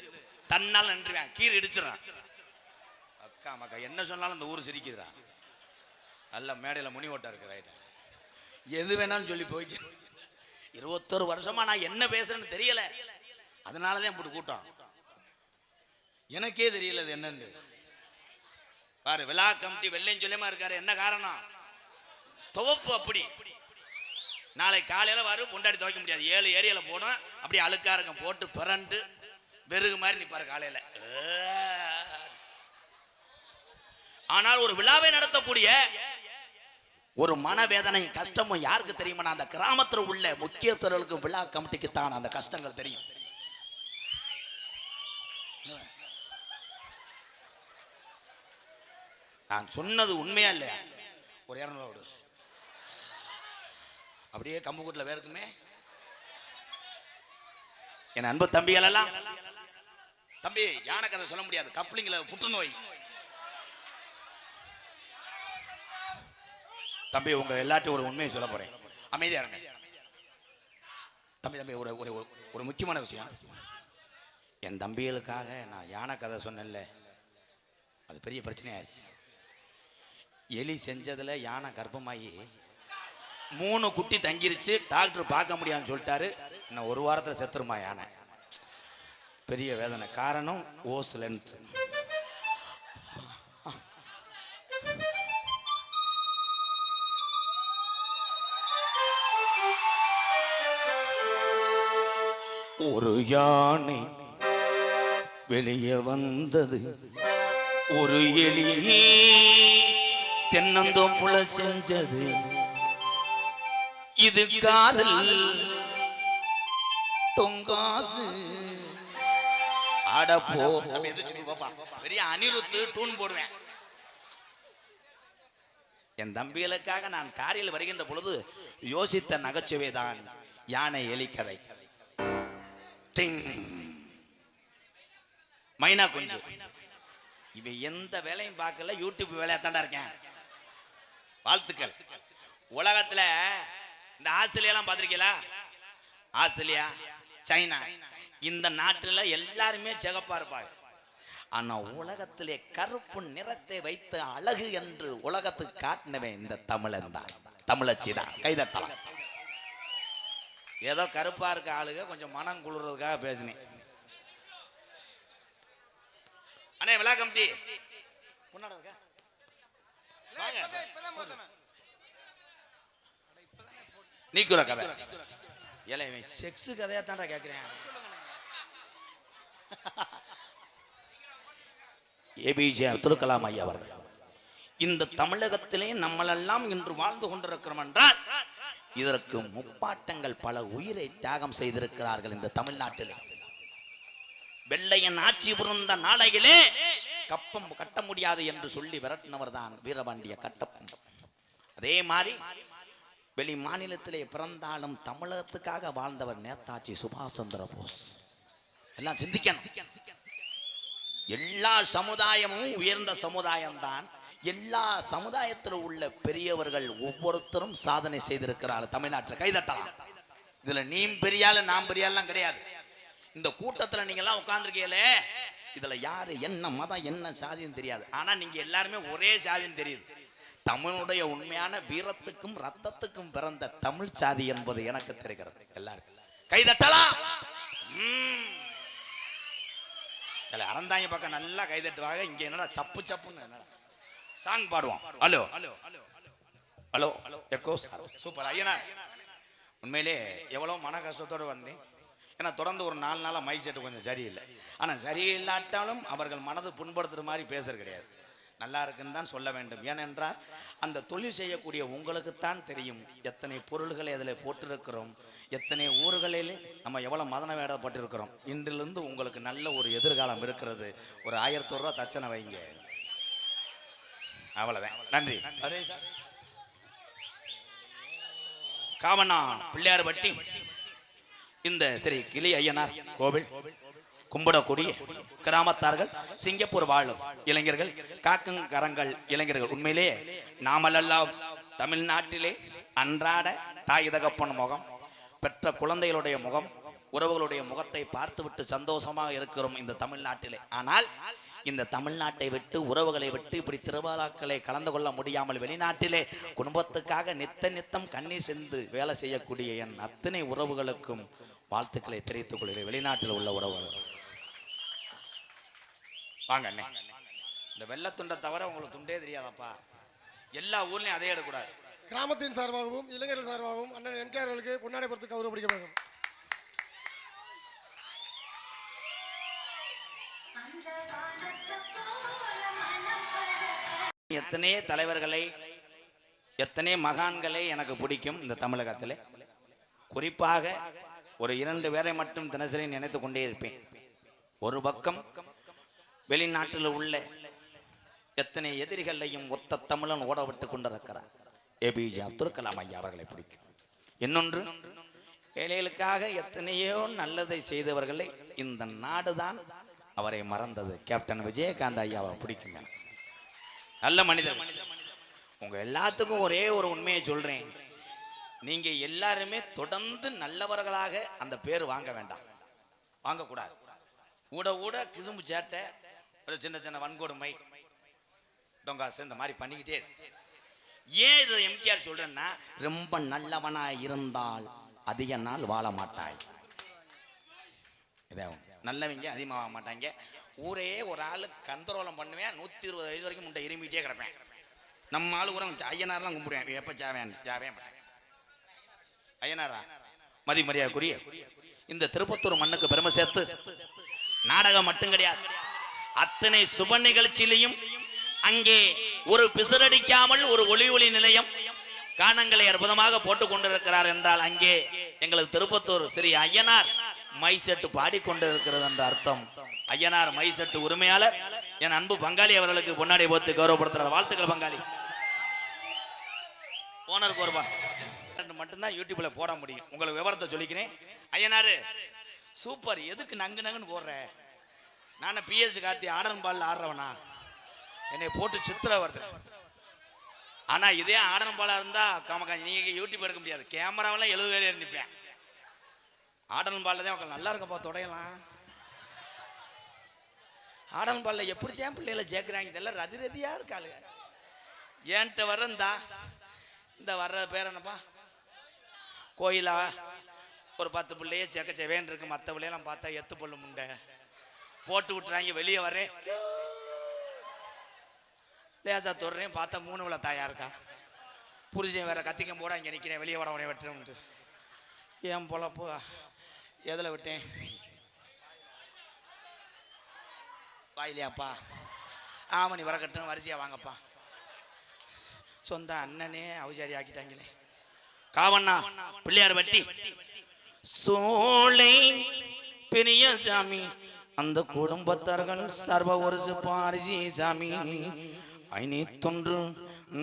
தன்னால் நின்றுவேன், கீரை இடிச்சிடறான். அக்கா மக்கா என்ன சொன்னாலும் அந்த ஊர் சிரிக்குதுடா. நல்ல மேடையில் முனி ஓட்டா இருக்கு. ரைட், எது வேணாலும் சொல்லி போயிட்டு 21 வருஷமா நான் என்ன பேசுறேன்னு தெரியல. அதனாலதான் போட்டு கூட்டம். எனக்கே தெரியல அது என்னன்னு. பாரு, விழா கமிட்டி வெள்ளையும் சொல்லியமா இருக்காரு. என்ன காரணம்? துவப்பு. அப்படி நாளை காலையில வரும் பொண்டாடி துவைக்க முடியாது. 7 ஏரியால போனோம், அப்படி அழுக்காருங்க போட்டு பிறண்டு வெறுகு மாதிரி நிப்பாரு காலையில. ஆனால் ஒரு விழாவை நடத்தக்கூடிய ஒரு மனவேதனை கஷ்டமும் யாருக்கு தெரியுமா? அந்த கிராமத்தில் உள்ள முக்கியஸ்தர்களுக்கு, விழா கமிட்டிக்கு தான் அந்த கஷ்டங்கள் தெரியும். நான் சொன்னது உண்மையா இல்லையா? ஒரு 200 அப்படியே கம்பு கூட்டில் வேறுக்குமே. என் அன்பு தம்பிகள் எல்லாம், தம்பி யானை கதை சொல்ல முடியாது, கப்ளிங்ல புற்றுநோய். தம்பி உங்க எல்லாத்தையும் ஒரு உண்மையை சொல்ல போறேன், அமைதியா இருங்க. தம்பி ஒரு முக்கியமான விஷயம். என் தம்பிகளுக்காக நான் யானை கதை சொன்னேன்ல, அது பெரிய பிரச்சனையாயிருச்சு. எலி செஞ்சதுல யானை கர்ப்பமாகி 3 குட்டி தங்கிருச்சு. டாக்டர் பார்க்க முடியாதுன்னு சொல்லிட்டாரு. இன்னும் 1 வாரத்தில் செத்துருமா யானை. பெரிய வேதனை. காரணம் ஓஸ் லென்த். ஒரு யானை வெளியே வந்தது, ஒரு எலி தென்னந்தோப்புல செஞ்சது. இது காதல் தொங்காசு. அடப்போ பெரிய அனிருத்து டூன் போடுவேன். என் தம்பிகளுக்காக நான் காரில் வருகின்ற பொழுது யோசித்த நகைச்சுவை தான் யானை எலி கதை. மைனா குஞ்சு. இவன் எந்த வேலையும் பார்க்கல, யூடியூப் வேலையா தாண்டா இருக்கேன். வாழ்த்துக்கள். உலகத்துல இந்த ஆஸ்திரேலியா பார்த்திருக்கீங்களா? ஆஸ்திரேலியா, சைனா, இந்த நாட்டுல எல்லாருமே சிகப்பா இருப்பாங்க. ஆனா உலகத்திலே கருப்பு நிறத்தை வைத்து அழகு என்று உலகத்துக்கு காட்டினவன் இந்த தமிழன் தான், தமிழச்சி தான். கைதட்டலாம். ஏதோ கருப்பா இருக்க ஆளுக கொஞ்சம் மனம் குளிர்றதுக்காக பேசினேன். அண்ணே விழா கமிட்டி நீக்குற கதை இலை செக்ஸ் கதையா தான்டா கேட்கிறேன். ஏபிஜே அப்துல் கலாம் ஐயா அவர்கள் இந்த தமிழகத்திலே நம்மளெல்லாம் இன்று வாழ்ந்து கொண்டிருக்கிறோம் என்றால் இதற்கு முப்பாட்டங்கள் பல உயிரை தியாகம் செய்திருக்கிறார்கள். இந்த தமிழ்நாட்டில் வெள்ளையன் ஆட்சி புரிந்த நாளையிலே கப்பம் கட்ட முடியாது என்று சொல்லி விரட்டினவர் தான் வீரபாண்டிய கட்டப்பன். அதே மாதிரி வெளி மாநிலத்திலே பிறந்தாலும் தமிழகத்துக்காக வாழ்ந்தவர் நேதாஜி சுபாஷ் சந்திர போஸ். எல்லாம் சிந்திக்கணும். எல்லா சமுதாயமும் உயர்ந்த சமுதாயம்தான். எல்லா சமுதாயத்தில் உள்ள பெரியவர்கள் ஒவ்வொருத்தரும் சாதனை செய்திருக்கிறார்கள் தமிழ்நாட்டில். கைதட்டலாம். இதுல நீ பெரியால நாம் பெரியாலாம் கிடையாது. இந்த கூட்டத்தில் நீங்க எல்லாம் உட்கார்ந்துருக்கீங்களே, இதுல யாரு என்ன மதம் என்ன சாதின்னு தெரியாது. ஆனா நீங்க எல்லாருமே ஒரே சாதின்னு தெரியுது. தமிழுடைய உண்மையான வீரத்துக்கும் ரத்தத்துக்கும் பிறந்த தமிழ் சாதி என்பது எனக்கு தெரிகிறது. எல்லாருக்கும் கைதட்டலாம். அறந்தாங்க பக்கம் நல்லா கைதட்டுவாங்க. இங்க என்னடா சப்பு சப்புன்னு என்னடா சாங் பாடுவோம். Hello hello hello hello echo super ஐயனா. உண்மையிலே எவ்வளோ மன கஷ்டத்தோடு வந்தேன். ஏன்னா தொடர்ந்து ஒரு 4 நாளாக மைக் செட்டு கொஞ்சம் சரியில்லை. ஆனால் சரியில்லாட்டாலும் அவர்கள் மனது புண்படுத்துகிற மாதிரி பேசுறது கிடையாது. நல்லா இருக்குன்னு தான் சொல்ல வேண்டும். ஏனென்றால் அந்த தொழில் செய்யக்கூடிய உங்களுக்குத்தான் தெரியும் எத்தனை பொருள்களை அதில் போட்டிருக்கிறோம், எத்தனை ஊர்களில் நம்ம எவ்வளோ மதன வேடப்பட்டிருக்கிறோம். இன்றிலிருந்து உங்களுக்கு நல்ல ஒரு எதிர்காலம் இருக்கிறது. ஒரு 1000 ரூபா தச்சனை வைங்க. அவ்வளோதான். நன்றி. அதே சார் காவனா பிள்ளையார்பட்டி இந்த ஸ்ரீ கிளி ஐயனார் கோவில் கும்பிடக்கூடிய கிராமத்தார்கள், சிங்கப்பூர் வாழும் இளைஞர்கள், காக்கும் கரங்கள் இளைஞர்கள், உண்மையிலே நாமலெல்லாம் தமிழ்நாட்டிலே அன்றாட தாய் தகப்பன் முகம், பெற்ற குழந்தைகளுடைய முகம், உறவுகளுடைய முகத்தை பார்த்துவிட்டு சந்தோஷமாக இருக்கிறோம் இந்த தமிழ்நாட்டிலே. ஆனால் இந்த தமிழ்நாட்டை விட்டு உறவுகளை விட்டு இப்படி திருவிழாக்களை கலந்து கொள்ள முடியாமல் வெளிநாட்டிலே குடும்பத்துக்காக நித்தம் கண்ணீர் சென்று வேலை செய்யக்கூடிய என் அத்தனை உறவுகளுக்கும் வாழ்த்துக்களை தெரிவித்துக் கொள்கிறேன். வெளிநாட்டில் உள்ள உறவுகள் வாங்க அண்ணே. இந்த வெள்ளத்துண்டை தவிர உங்களுக்கு துண்டே தெரியாதப்பா. எல்லா ஊர்லயும் அதே எடுக்கூடாது. கிராமத்தின் சார்பாகவும் இளைஞர்கள் சார்பாகவும் அண்ணன் என்கேர்களுக்கு பொன்னாடை பொறுத்து கௌரவப்படுத்தப்படும். எத்தனை தலைவர்களை எத்தனை மகான்களை எனக்கு பிடிக்கும் இந்த தமிழகத்தில். குறிப்பாக ஒரு 2 பேரை மட்டும் தினசரி நினைத்து கொண்டே இருப்பேன். ஒரு பக்கம் வெளிநாட்டில் உள்ள எத்தனை எதிரிகளையும் ஒத்த தமிழன் ஓட விட்டு கொண்டிருக்கிறார் ஏபிஜே அப்துல் கலாம் ஐயா அவர்களை பிடிக்கும். இன்னொன்று ஏழைகளுக்காக எத்தனையோ நல்லதை செய்தவர்களை இந்த நாடுதான் அவரை மறந்தது. கேப்டன் விஜயகாந்த் ஐயாவை பிடிக்கும். நல்ல மனிதர். உங்க எல்லாத்துக்கும் ஒரே ஒரு உண்மையை சொல்றேன். நீங்க எல்லாருமே தொடர்ந்து நல்லவர்களாக அந்த பேர் வாங்க வேண்டாம், வாங்கக்கூடாது. ஊட கிசும்பு சேட்டை, ஒரு சின்ன வன்கொடுமை, டொங்காசு இந்த மாதிரி பண்ணிக்கிட்டே. ஏன் இது எம்ஜிஆர் சொல்றேன்னா, ரொம்ப நல்லவனாய் இருந்தால் அதிக நாள் வாழ மாட்டாய். நல்லவங்க அதிகமாக வாழ மாட்டாங்க. ஊரே ஒரு ஆளு கந்தரோலம் பண்ணுவேன், 120 வயசு வரைக்கும் முட்டை இருமிட்டே கிடப்பேன். நம்ம ஆளு கூட ஐயனாரெல்லாம் கும்பிடுவேன். எப்போ ஜாவேன் ஐயனாரா மதிமரியாதைக்குரிய இந்த திருப்பத்தூர் மண்ணுக்கு பெருமை சேர்த்து நாடகம் மட்டும் கிடையாது, அத்தனை சுப நிகழ்ச்சியிலையும் அங்கே ஒரு பிசரடிக்காமல் ஒரு ஒளி நிலையம் காணங்களை அற்புதமாக போட்டுக் கொண்டிருக்கிறார் என்றால் அங்கே எங்களது திருப்பத்தூர் ஸ்ரீ ஐயனார் மைசெட்டு பாடிக்கொண்டிருக்கிறது என்ற அர்த்தம். ஐயனார் மைசெட்டு உரிமையாளர் என் அன்பு பங்காளி அவர்களுக்கு பொன்னாடை போத்து கௌரவப்படுத்துறார். வாழ்த்துக்கள் பங்காளி. ஓனருக்கு ஒரு மட்டும்தான் யூடியூப்ல போட முடியும். உங்களுக்கு விவரத்தை சொல்லிக்கிறேன். ஐயனாரு சூப்பர், எதுக்கு நங்குன்னு போடுற? நானே பிஎஸ் கார்த்தி ஆடன் பால்ல ஆடுறவனா? என்னை போட்டு சித்திர வருது. ஆனா இதே ஆடன் பாலா இருந்தா நீங்க யூடியூப் எடுக்க முடியாது. கேமராவெல்லாம் 70 பேர் நிற்பேன். ஆடன் பால்ல தான் உங்களுக்கு நல்லா இருக்கப்பா, தொடையலாம். ஆடன் பால்ல எப்படித்தான் பிள்ளைகளை சேர்க்கிறாங்க இதெல்லாம் ரதிரதியா இருக்காளு. ஏன்ட்ட வர்ற இந்த வர்ற பேர் என்னப்பா, கோயிலா ஒரு 10 பிள்ளைய சேர்க்க செவேன் இருக்கு. மற்ற பிள்ளையெல்லாம் பார்த்தா எத்து பொண்ணு முண்டை போட்டு விட்டுறாங்க. வெளியே வரேன் லேசா தொடுறேன், பார்த்தா 3 விழா தாயா இருக்கா. புரிஞ்சேன் வேற கத்திக்கம் போட இங்கே நிற்கிறேன். வெளியே வட உடைய வெட்டுறேன்ட்டு ஏன் பொழப்பு எதில் விட்டேன் வாயிலையாப்பா. ஆமணி வர கட்டுன்னு வரிசையா வாங்கப்பா. சொந்த அண்ணனே அவசாரி ஆக்கிட்டாங்களே. காவண்ணா பிள்ளையார்பட்டி சோலை பெரிய சாமி அந்த குடும்பத்தார்கள் சர்வ ஒரு பாரிசி சாமி ஐநீ தொன்று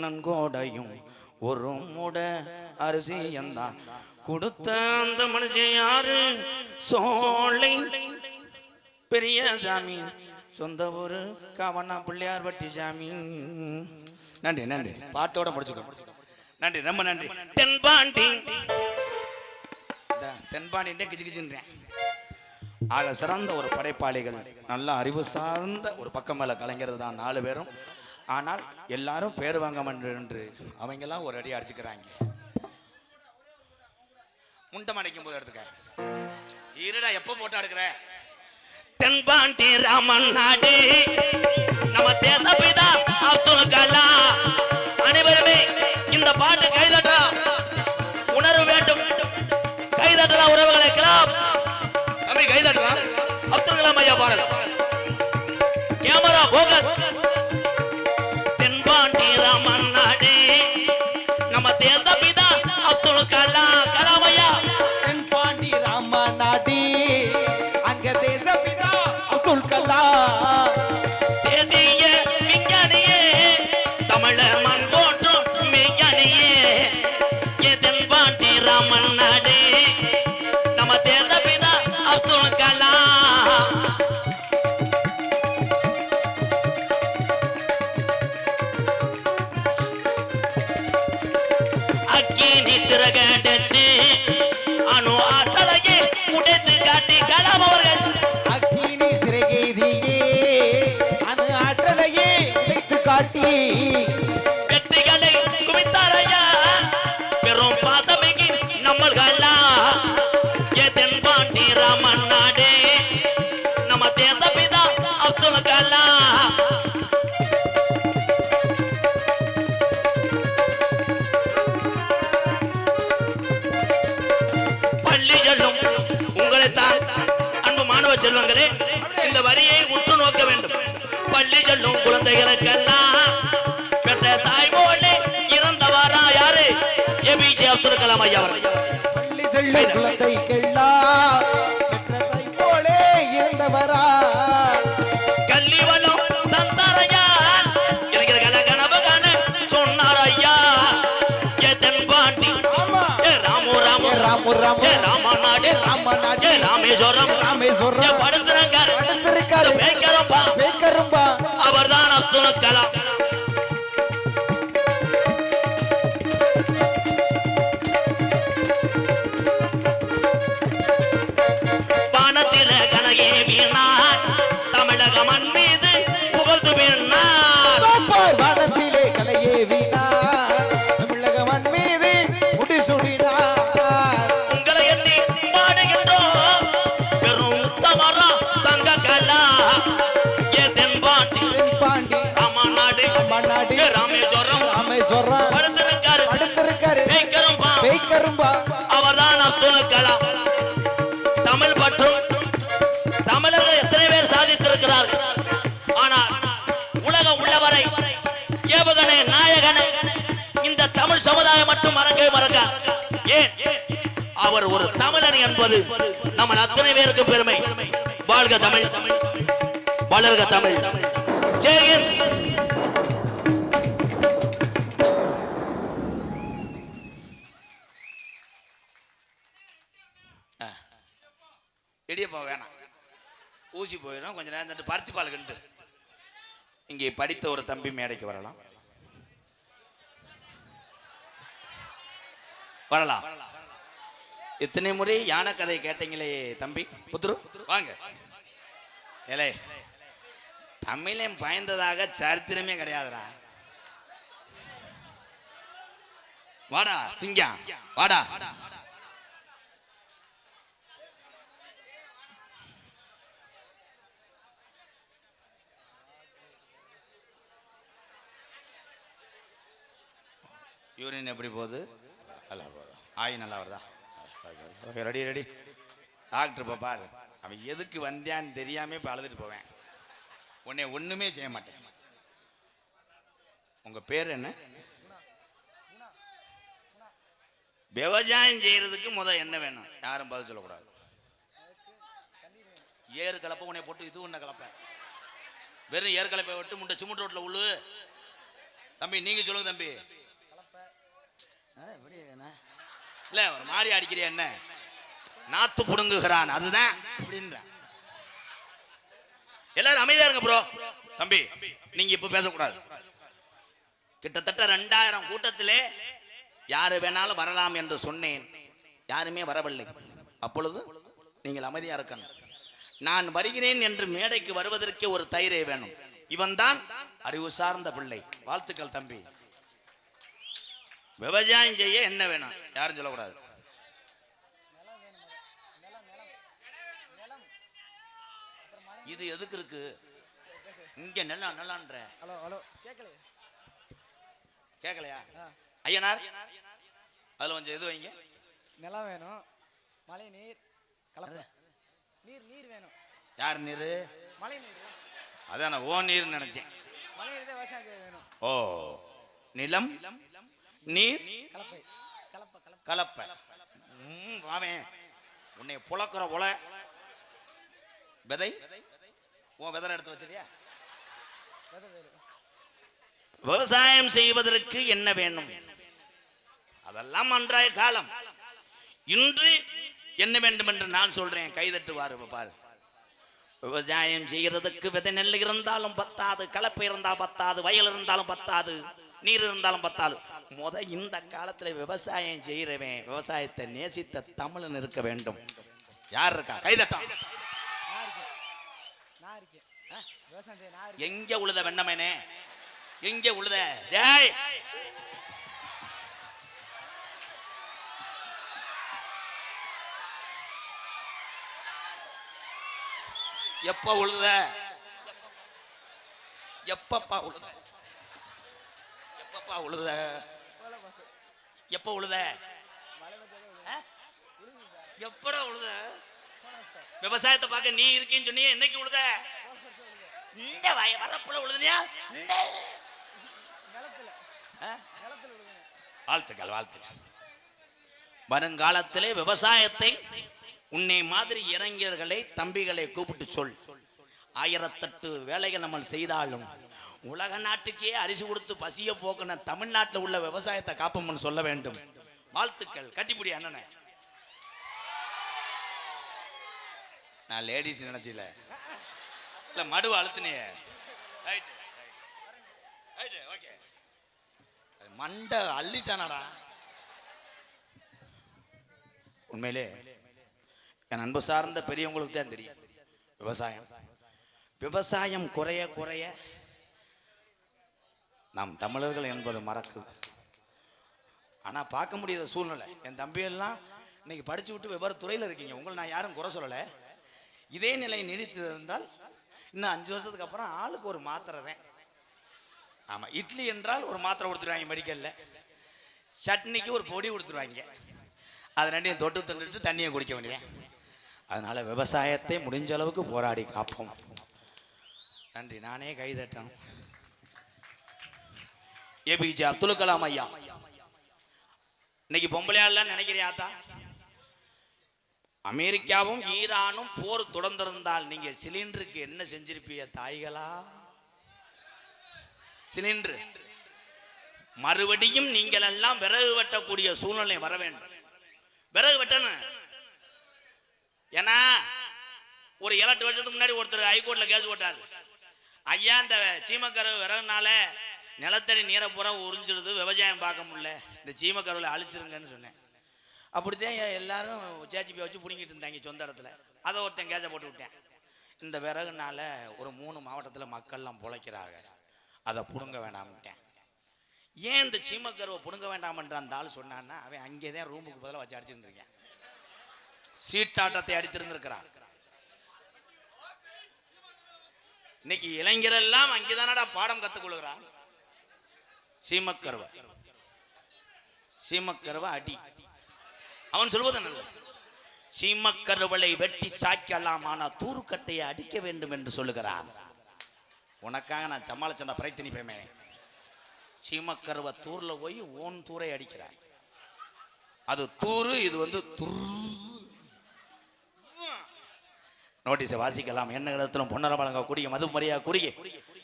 நன்கோடையும் ஒரு மூட அரிசி எந்தா கொடுத்த அந்த மனுஷன் யாரு? சோலை பெரிய சாமி சொந்த ஊரு காவண்ணா பிள்ளையார் பட்டி சாமி. நன்றி நன்றி, பாட்டோட முடிச்சுக்கோ. நன்றி, ரொம்ப நன்றி. தென்பாண்டி தென்பாண்டி கிச்சு கிச்சுன்றேன். ஆக சிறந்த ஒரு படைப்பாளிகள், நல்ல அறிவு சார்ந்த ஒரு பக்கம் மேல கலைஞர் தான் 4 பேரும். ஆனால் எல்லாரும் பேர் வாங்க என்று அவங்கெல்லாம் ஒரு அடி அடிச்சுக்கிறாங்க. முண்டம் அடைக்கும் போது எடுத்துக்க இருடா, எப்போ போட்டோ எடுக்கிற? தென்பாண்டி ராமன் நாடு நம்ம தேசப்பிதா அப்துல் கலாம். அனைவருமே இந்த பாட்டு கைதட்டா உணர்வு வேண்டும். கைதட்டலாம் உறவுகளை, கிளாப் தம்பி கைதட்டலாம். அப்துல் கலாம் ஐயா பாடல். Camera focus. தென்பாண்டி ராமன் நாடு நம்ம தேசப்பிதா அப்துல் கலாம். கலாம் ஐயா. தென்பாண்டி ராம நாடி அங்க தேசப்பிதா அப்துல் கலாம். தேசிய விஞ்ஞானியே தமிழ மண் போற்றும் விஞ்ஞானியே. தென்பாண்டி ராமன் நாடு நம்ம தேசப்பிதா அப்துல் கலாம். அக்கினி திரகடச்சு அணு ஆற்றலையே உடைத்து காட்டி கலாம் அவர்கள். அக்கினி சிறகேதியே அணு ஆற்றலையே உடைத்து காட்டி வெற்றிகளை குவித்தாரையா பெரும் பாசமிகு நம்மள்களா. தென்பாண்டி ராமன் நாடு நம்ம தேசப்பிதா அப்துல் கலாம். பள்ளிகளும் உங்களைத்தான் அன்பு மாணவ செல்வங்களே, இந்த வரியை உற்று நோக்க வேண்டும். பள்ளி செல்லும் குழந்தைகளுக்கெல்லாம் பெற்ற தாய் போலே இறந்தவாரா யாரு? ஏபிஜே அப்துல் கலாம் ஐயா அவர்கள். பள்ளி செல்லும் குழந்தைக்கெல்லாம் பெற்றதை போலே இருந்தவரா. கல்வி வளம் தந்தாரையா இளைஞர்களை கனவு காண சொன்னார் ஐயா. தென்பாண்டி ராமு ராமு ராமு ராமு ராமநாடு ராமநாடு ராமேஸ்வரம் ராமேஸ்வரம் படுத்திருக்காரு பேக்கரும்பா. அவர்தான் அப்துல் கலாம். வானத்தில கனகே வீணார் தமிழக மண் மீது புகழ்ந்து வீணார். வானத்திலே கலையே வீணார் தமிழக மண் மீது முடிசூடினார். உங்களை எண்ணி பாடுகின்றோம் பெரும் உத்தமரா தங்க கலா. தென்பாண்டி தென்பாண்டி ராமநாடு ராமநாடு ராமேஸ்வரம் ராமேஸ்வரம் படுத்திருக்காரு பேக்கரும்பா. அவர்தான் அப்துல் கலாம். தமிழ் பற்றும் தமிழர்கள் எத்தனை பேர் சாதித்திருக்கிறார்கள். ஆனால் உலகம் உள்ளவரை ஏவுகணை நாயகனை இந்த தமிழ் சமுதாயம் மட்டும் மறக்கவே மறக்க. ஏன்? அவர் ஒரு தமிழன் என்பது நம்ம அத்தனை பேருக்கு பெருமை. வாழ்க தமிழ், வளர்க தமிழ். ஜெய் ஹிந்த். இடியப்பா வேணாம், ஊசி போயிடும். கொஞ்ச நேரம் தட்டு பருத்தி பால் கண்டு. இங்கே படித்த ஒரு தம்பி மேடைக்கு வரலாம். வரலாம். இத்தனை முறை யானை கதை கேட்டீங்களே தம்பி புத்துரு, வாங்க. ஏலே, தமிழன் பயந்ததாக சரித்திரமே கிடையாதுடா. வாடா சிங்கம், வாடா. யூரின் எப்படி போகுது? நல்லா போகுது. ஆய் நல்லா வருதா? Ready ready. டாக்டர் இப்போ பாரு, அவன் எதுக்கு வந்தியான்னு தெரியாம இப்போ அழுதுட்டு போவேன். உன்னை ஒன்றுமே செய்ய மாட்டேன். உங்கள் பேர் என்ன? விவசாயம் செய்யறதுக்கு என்ன வேணும்? யாரும் பதில் சொல்லக்கூடாது. ஏறு கலப்பை உன்னை போட்டு இது ஒன்றை கலப்பேன். வெறும் ஏறு கலப்பை விட்டு முட்டை சிமெண்ட் ரோட்டில் உள்ளு. தம்பி நீங்கள் சொல்லுங்க தம்பி. இல்ல ஒரு மாதிரி அடிக்கிறிய என்ன? நாத்து புடுங்குகிறான் அதுதான் அப்படின்ற. எல்லாரும் அமைதியா இருங்க ப்ரோ. தம்பி நீங்க இப்ப பேசக்கூடாது. கிட்டத்தட்ட 2000 கூட்டத்திலே யாரு வேணாலும் வரலாம் என்று சொன்னேன். யாருமே வரவில்லை. அப்பொழுது நீங்கள் அமைதியா இருக்கணும். நான் வருகிறேன் என்று மேடைக்கு வருவதற்கே ஒரு தைரியம் வேணும். இவன் தான் அறிவு சார்ந்த பிள்ளை. வாழ்த்துக்கள் தம்பி. விவசாயம் செய்ய என்ன வேணும் யாரும் சொல்லக்கூடாது. இது எதுக்கு இருக்கு இங்க? நல்லான்ற ஹலோ ஹலோ கேட்கலையா ஐயனார்? அதுல கொஞ்சம் எது வைங்க. நிலம் வேணும், மழை நீர், கலப்பு நீர் வேணும். யார் நீர்? மழை நீர். அதான் ஓ நீர் நினைச்சேன். மழை நீர் தான் விவசாயம் வேணும். ஓ நிலம் நீர் கலப்பை கலப்பை. வாவே உன்னை புழக்கிற உல விதை உன் விதை எடுத்து வச்சிருக்கியா? விவசாயம் செய்வதற்கு என்ன வேணும்? அதெல்லாம் அன்றைய காலம். இன்று என்ன வேண்டும் என்று நான் சொல்றேன். கைதட்டுவாரு பாரு. விவசாயம் செய்யறதுக்கு விதை நெல் இருந்தாலும் பத்தாது, கலப்பை இருந்தாலும் பத்தாது, வயல் இருந்தாலும் பத்தாது, நீர் இருந்தாலும் பத்தாது. இந்த காலத்துல விவசாயம் செய்யறவன் விவசாயத்தை நேசித்த தமிழன் இருக்க வேண்டும். யார் இருக்கா? கைதட்டா. எங்க உழுத வெண்ணமேனே? எங்க உழுத? ஜெய் எப்ப உழுத? எப்பப்பா உழுத? எப்பப்பா உழுத? எப்ப உழுத? எப்படா உழுத? விவசாயத்தை பார்க்க நீ இருக்கேன்னு சொன்னீங்க. என்னைக்கு உழுத? இந்த வரப்புல உழுதுனியா? வாழ்த்துக்கள் வாழ்த்துக்கள். வருங்காலத்திலே விவசாயத்தை உன்னை மாதிரி இளைஞர்களை தம்பிகளை கூப்பிட்டு சொல். 1008 வேலைகள் நம்ம செய்தாலும் உலக நாட்டுக்கே அரிசி கொடுத்து பசிய போக்குன தமிழ்நாட்டில் உள்ள விவசாயத்தை காப்போம்னு சொல்ல வேண்டும். வாழ்த்துக்கள். கட்டிப்பிடி அண்ணனை. நான் லேடிஸ் நினைச்சில இல்ல மடுவை அழுத்தினிய மண்டை அள்ளிட்டானடா. உண்மையிலே என் அன்பு சார்ந்த பெரியவங்களுக்கு தான் தெரியும். விவசாயம் குறைய குறைய நாம் தமிழர்கள் என்பது மறக்குது. ஆனா பார்க்க முடியாத சூழ்நிலை. என் தம்பியெல்லாம் இன்னைக்கு படிச்சு விட்டு வெவ்வேறு துறையில் இருக்கீங்க. உங்களை நான் யாரும் குறை சொல்லலை. இதே நிலையை நீடித்து இருந்தால் இன்னும் 5 வருஷத்துக்கு அப்புறம் ஆளுக்கு ஒரு மாத்திரை தான். ஆமா, இட்லி என்றால் ஒரு மாத்திரை கொடுத்துருவாங்க மெடிக்கல்ல. சட்னிக்கு ஒரு பொடி கொடுத்துருவாங்க. அது ரெண்டையும் தொட்டு தந்துட்டு தண்ணியை குடிக்க வேண்டியது. அதனால விவசாயத்தை முடிஞ்ச அளவுக்கு போராடி காப்போம். நன்றி. நானே கைதட்டணும். ஏபிஜே அப்துல் கலாம் ஐயா. இன்னைக்கு பொம்பளையாலாம் நினைக்கிறியாத்தா? அமெரிக்காவும் ஈரானும் போர் தொடர்ந்திருந்தால் நீங்க சிலிண்டருக்கு என்ன செஞ்சிருப்பீங்க தாய்களா? சிலிண்டர் மறுபடியும் நீங்கள் எல்லாம் விறகு வெட்டக்கூடிய சூழ்நிலை வர வேண்டும். விறகு வெட்டணும். ஏன்னா ஒரு 7-8 வருஷத்துக்கு முன்னாடி ஒருத்தர் ஹைகோர்ட்ல கேஸ் போட்டார். ஐயா இந்த சீமக்கரு விறகுனால நிலத்தடி நீரை பூரா உறிஞ்சிடுது, விவசாயம் பார்க்க முடியல, இந்த சீமக்கருவில் அழிச்சிருங்கன்னு சொன்னேன். அப்படித்தான் எல்லாரும் ஜேஜிபி வச்சு பிடிங்கிட்டு இருந்தாங்க சொந்த இடத்துல. அதை ஒருத்தன் கேஸை போட்டு விட்டேன். இந்த விறகுனால ஒரு 3 மாவட்டத்தில் மக்கள்லாம் பிழைக்கிறாங்க, அதை பிடுங்க வேண்டாம்ட்டேன். ஏன் இந்த சீமக்கருவை பிடுங்க வேண்டாம்ன்ற அந்த ஆள் சொன்னான்னா, அவன் அங்கே தான் ரூமுக்கு பதிலாக வச்சு அடிச்சிருந்திருக்கேன். சீட்டாட்டத்தை அடித்திருந்திருக்கிறான். இன்னைக்கு இளைஞரெல்லாம் அங்கேதானடா பாடம் கற்றுக்கொள்கிறான். சீமக்கருவை அடி. அவன் சொல்வது நல்லது. சீமக்கருவளை வெட்டி சாய்க்கலாம், ஆனா தூருக்கட்டையை அடிக்க வேண்டும் என்று சொல்லுகிறான். உனக்காக நான் சமாளிச்ச பிரயத்தனி பேமே. சீமக்கருவ தூர்ல போய் ஓன் தூரை அடிக்கிறான். அது தூரு, இது வந்து நோட்டீஸை வாசிக்கலாம். என்ன இடத்திலும் பொன்னர வழங்கக்கூடிய மதுமரியா கூறிய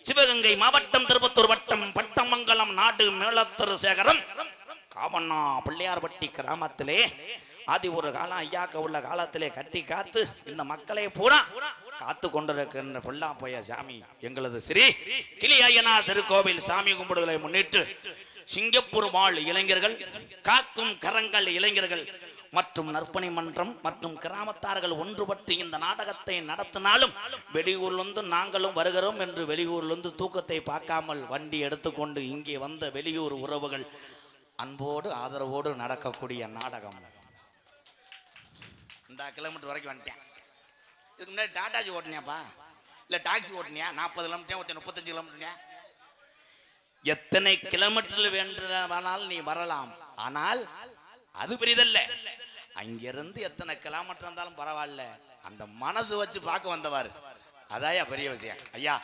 சிவகங்கை மாவட்டம் திருப்பத்தூர் வட்டம் பட்டமங்கலம் நாடு மேலத்தரு சேகரம் காவண்ணா பிள்ளையார்பட்டி கிராமத்திலே ஆதி ஒரு காலம் ஐயாக்க உள்ள காலத்திலே கட்டி காத்து இந்த மக்களை பூரா காத்து கொண்டிருக்கின்ற பொல்லா போய சாமி எங்களது ஸ்ரீ கிளி ஐயனார் திருக்கோவில் சாமி கும்பிடுதலை முன்னிட்டு சிங்கப்பூர் வாழ் இளைஞர்கள், காக்கும் கரங்கள் இளைஞர்கள் மற்றும் நற்பணி மன்றம் மற்றும் கிராமத்தார்கள் ஒன்றுபட்டு இந்த நாடகத்தை நடத்தினாலும் வெளியூர்லிருந்து நாங்களும் வருகிறோம் என்று வெளியூர்லிருந்து தூக்கத்தை பார்க்காமல் வண்டி எடுத்துக்கொண்டு இங்கே வந்த வெளியூர் உறவுகள் அன்போடு ஆதரவோடு நடக்கக்கூடிய நாடகம். இந்த கிலோமீட்டர் வரைக்கும் வந்துட்டேன். இதுக்கு முன்னாடி டாடாஜி ஓட்டினியாப்பா, இல்லை டாக்ஸி ஓட்டினியா? 40 kilometre, 35 kilometre. எத்தனை கிலோமீட்டர் வேண்டாலும் நீ வரலாம், ஆனால் அது பெரிதல்ல. அங்கிருந்து எத்தனை கிலோமீட்டர் இருந்தாலும் பரவாயில்ல, அந்த மனசு வச்சு பார்க்க வந்தவாரு, அதாயா பெரிய விஷயம். ஐயா,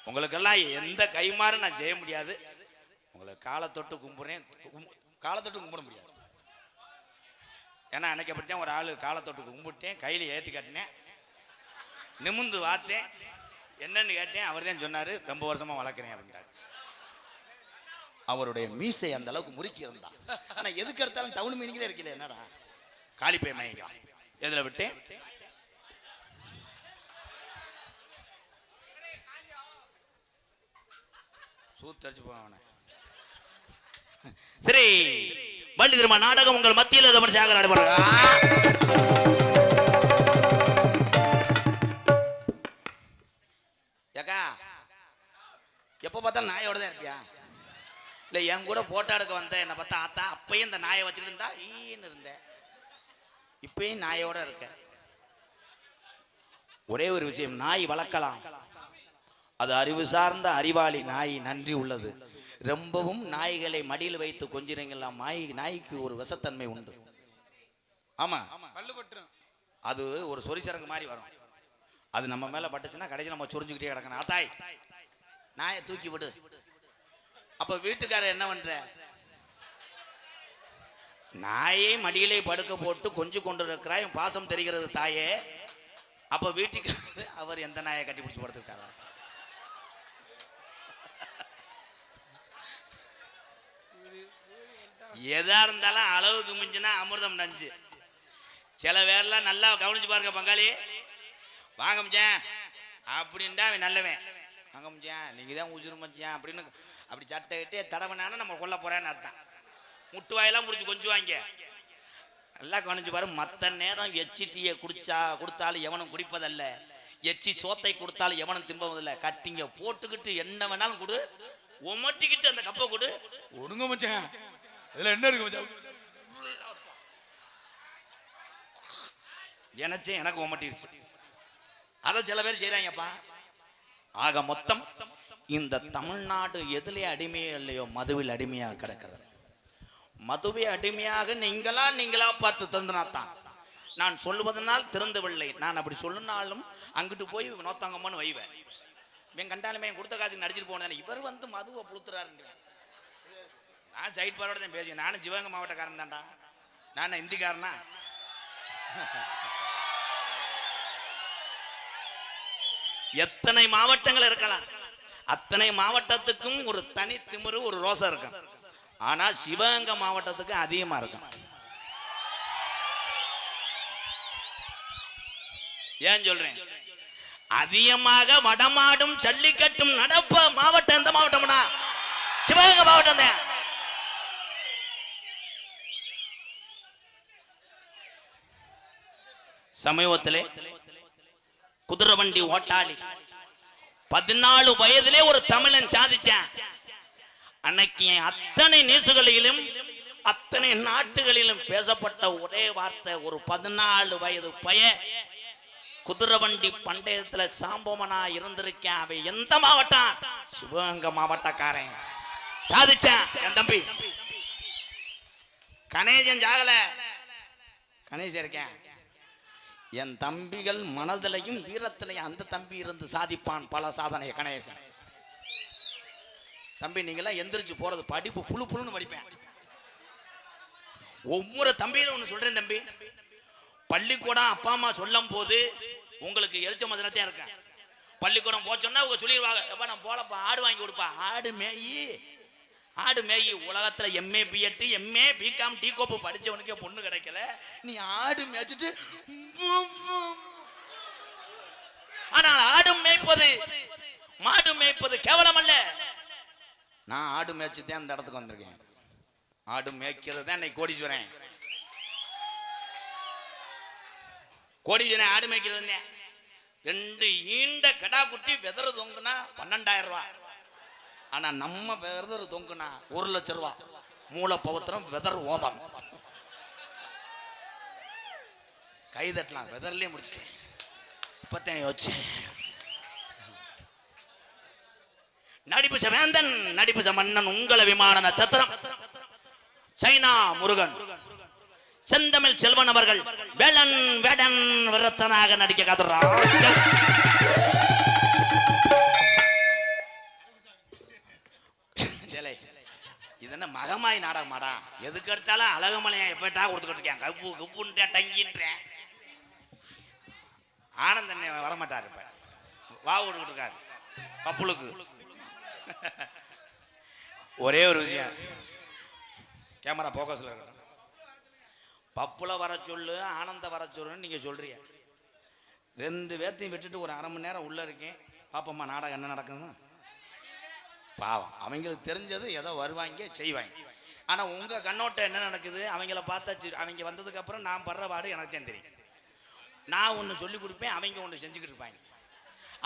உங்களுக்கெல்லாம் எந்த கைமாறு நான் செய்ய முடியாது. உங்களுக்கு காலை தொட்டு கும்பிடுறேன், காலை தொட்டு கும்பிட முடியாது. ஏன்னா அன்னைக்கு அப்படித்தான் ஒரு ஆளு காலை தொட்டு கும்பிட்டேன், கையில் ஏற்றி காட்டினேன், நிமிந்து பார்த்தேன், என்னன்னு கேட்டேன். அவர் தான் சொன்னார், ரொம்ப வருஷமா வளர்க்குறேன் அப்படின்ட்டார். அவருடைய மீசை அந்த அளவுக்கு முறுக்கி இருந்தா. ஆனா எதுக்கு எடுத்தாலும் டவுன் மீனிங்ல இருக்கல, என்னடா காலிப்பை மயங்கா எதுல விட்டேன். சூத்தரிச்சு போன. சரி, வள்ளி திரும்ப நாடகம் உங்கள் மத்தியில் நடைபெற. ஏக்கா, எப்ப பார்த்தா நாயோட தான் இருப்பியா? இல்லை, என் கூட போட்டோ எடுக்க வந்த என்னை பார்த்தா ஆத்தா அப்பயும் இந்த நாயை வச்சுக்கிட்டு இருந்தா ஈன்னு இருந்தேன், இப்பயும் நாயோட இருக்க. ஒரே ஒரு விஷயம், நாய் வளர்க்கலாம், அது அறிவு சார்ந்த அறிவாளி நாய், நன்றி உள்ளது. ரொம்பவும் நாய்களை மடியில் வைத்து கொஞ்சிறீங்களா, நாய்க்கு ஒரு விஷத்தன்மை உண்டு. ஆமா, அது ஒரு சொரிசரங்கு மாதிரி வரும். அது நம்ம மேல பட்டுச்சுன்னா கடைசியில் நம்ம சொரிஞ்சுக்கிட்டே கிடக்கணும். ஆத்தாய், நாயை தூக்கி விடு. அப்ப வீட்டுக்காரர் என்ன பண்ற? நாயை மடியிலே படுக்க போட்டு கொஞ்சம் கொண்டு இருக்கிறாய், பாசம் தெரிகிறது தாயே. அப்ப வீட்டுக்கு அவர் எந்த நாயை கட்டி பிடிச்சு படுத்திருக்காரா? எதா இருந்தாலும் அளவுக்கு மிஞ்சினா அமிர்தம் நஞ்சு. சில பேர்லாம் நல்லா கவனிச்சு பாருங்க பங்காளி. வாங்க மச்சான் அப்படின்டா அவன் நல்லவன். வாங்க மச்சான், நீங்க தான் உசுறு மச்சான் அப்படின்னு அப்படி சட்டை கிட்டே தடவைனான நம்ம கொல்ல போறேன்னு அர்த்தம். முட்டு வாயெல்லாம் முடிச்சு கொஞ்சம் வாங்க. நல்லா கவனிச்சு பாரு. மற்ற நேரம் எச்சி டீயை கொடுத்தாலும் எவனும் குடிப்பதல்ல, எச்சி சோத்தை கொடுத்தாலும் எவனும் தின்பதில்லை. கட்டிங்க போட்டுக்கிட்டு என்ன வேணாலும் கொடு, உமட்டிக்கிட்டு அந்த கப்பை கொடு. ஒடுங்க மச்சான், இதுல என்ன இருக்கு மச்சான்? எனச்சே எனக்கு உமட்டிருச்சு. அதை சில பேர் செய்யறாங்கப்பா. ஆக மொத்தம் இந்த தமிழ்நாடு எதிலே அடிமையே இல்லையோ, மதுவில் அடிமையாக கிடக்கிறது. மதுவை அடிமையாக நீங்களா பார்த்து தந்துனாத்தான். நான் சொல்லுவதனால் திறந்தவில்லை. நான் அப்படி சொல்லுனாலும் அங்கிட்டு போய் நோத்தாங்கம்மான்னு வைவேன். இவன் கண்டாலுமே கொடுத்த காசுக்கு நடிச்சிட்டு போனேன். இவர் வந்து மதுவை புளுத்துறாருங்க. நான் சைட் பாரோட தான் பேசுவேன். நானும் சிவகங்கை மாவட்டக்காரன் தான்டா. நான் இந்திக்காரனா? எத்தனை மாவட்டங்கள் இருக்கலாம், அத்தனை மாவட்டத்துக்கும் ஒரு தனி திமிரு, ஒரு ரோசம் இருக்கும். ஆனா சிவகங்கை மாவட்டத்துக்கு அதிகமா இருக்கும். ஏன் சொல்றேன்? அதிகமாக வடமாடும் ஜல்லிக்கட்டும் நடப்ப மாவட்டம் எந்த மாவட்டம்னா சிவகங்கை மாவட்டம் தான். சமீபத்திலே குதிரை வண்டி ஓட்டாளி 14 வயதிலே ஒரு தமிழன் சாதிச்சான். அன்னைக்கு அத்தனை நியூஸ்களிலும் அத்தனை நாட்டுகளிலும் பேசப்பட்ட ஒரே வார்த்தை, ஒரு 14 வயது பையன் குதிரை வண்டி பந்தயத்துல சாம்பவனா இருந்திருக்கேன். அவன் எந்த மாவட்டம்? சிவகங்கை மாவட்டக்காரன். சாதிச்சான் என் தம்பி கணேசன். ஜாகல கணேசன் இருக்கேன். என் தம்பிகள் மனதிலையும் வீரத்திலையும் அந்த தம்பி இருந்து சாதிப்பான் பல சாதனை. கணேசன் தம்பி, நீங்களாம் எந்திரிச்சு போறது படிப்பு புழு புழுன்னு படிப்பேன். ஒவ்வொரு தம்பியிலும் ஒன்று சொல்றேன் தம்பி. பள்ளிக்கூடம் அப்பா அம்மா சொல்லும் போது உங்களுக்கு எரிச்ச மதனத்தே இருக்கேன். பள்ளிக்கூடம் போச்சோன்னா அவங்க சொல்லிடுவாங்க, எப்பா நான் போலப்பா, ஆடு வாங்கி கொடுப்பா. ஆடு மேயி உலகத்துல எம்ஏ பிஎட் எம்ஏ பிகாம் டி கோப்பு படிச்சவனுக்கே பொண்ணு கிடைக்கல. நீ ஆடு மேய்ச்சிட்டு ஆனால் ஆடு மேய்ப்பது மாடு மேய்ப்பது கேவலம் அல்ல. நான் ஆடு மேய்ச்சி தான் அந்த இடத்துக்கு வந்திருக்கேன். ஆடு மேய்க்கிறது தான் இன்னைக்கு கோடீஸ்வரன். கோடீஸ்வரன் ஆடு மேய்க்கிறது. 2 ஈண்ட கடா குட்டி வெதறு தொங்குனா 12,000 ரூபாய். ஆனா நம்ம வெதறு தொங்குனா 1 லட்சம் ரூபாய். மூல பவித்திரம் வெதர் ஓதம். கைதட்டலாம். வெதர்லயே முடிச்சிட்டேன். இப்பத்தான் யோசிச்சேன். நடிப்பு சவேந்தன் நடிப்பு சமன்னன் உங்கள விமான நட்சத்திரம் சைனா முருகன் செந்தமிழ் செல்வன் அவர்கள் வேலன் வேடன் விரத்தனாக நடிக்க காத்துறான். இது என்ன மகமாய் நாடகமாடா? எதுக்கு எடுத்தாலும் அழகமலையா எப்பட்டா கொடுத்துக்கிட்டு இருக்கேன். கப்பு கப்புன்ற டங்கின்றேன். ஆனந்தன் வரமாட்டார். இப்ப வா விட்டுக்கிட்டு இருக்காரு பப்புளுக்கு. ஒரே ஒரு விஷயம், கேமரா போக்கஸ்ல இருக்க. பப்புல வர சொல்லு, ஆனந்த வர சொல்லுன்னு நீங்க சொல்றீங்க. 2 பேர்த்தையும் விட்டுட்டு ஒரு 1/2 மணி நேரம் உள்ள இருக்கேன். பாப்பம்மா நாடகம் என்ன நடக்குதுன்னு. பாவம், அவங்களுக்கு தெரிஞ்சது ஏதோ வருவாங்க செய்வாங்க. ஆனா உங்க கண்ணோட்டம் என்ன நடக்குது? அவங்கள பார்த்தா அவங்க வந்ததுக்கு அப்புறம் நான் படுற பாடு எனக்கு தான் தெரியும். நான் ஒன்று சொல்லி கொடுப்பேன், அவங்க ஒன்று செஞ்சுக்கிட்டு இருப்பாங்க.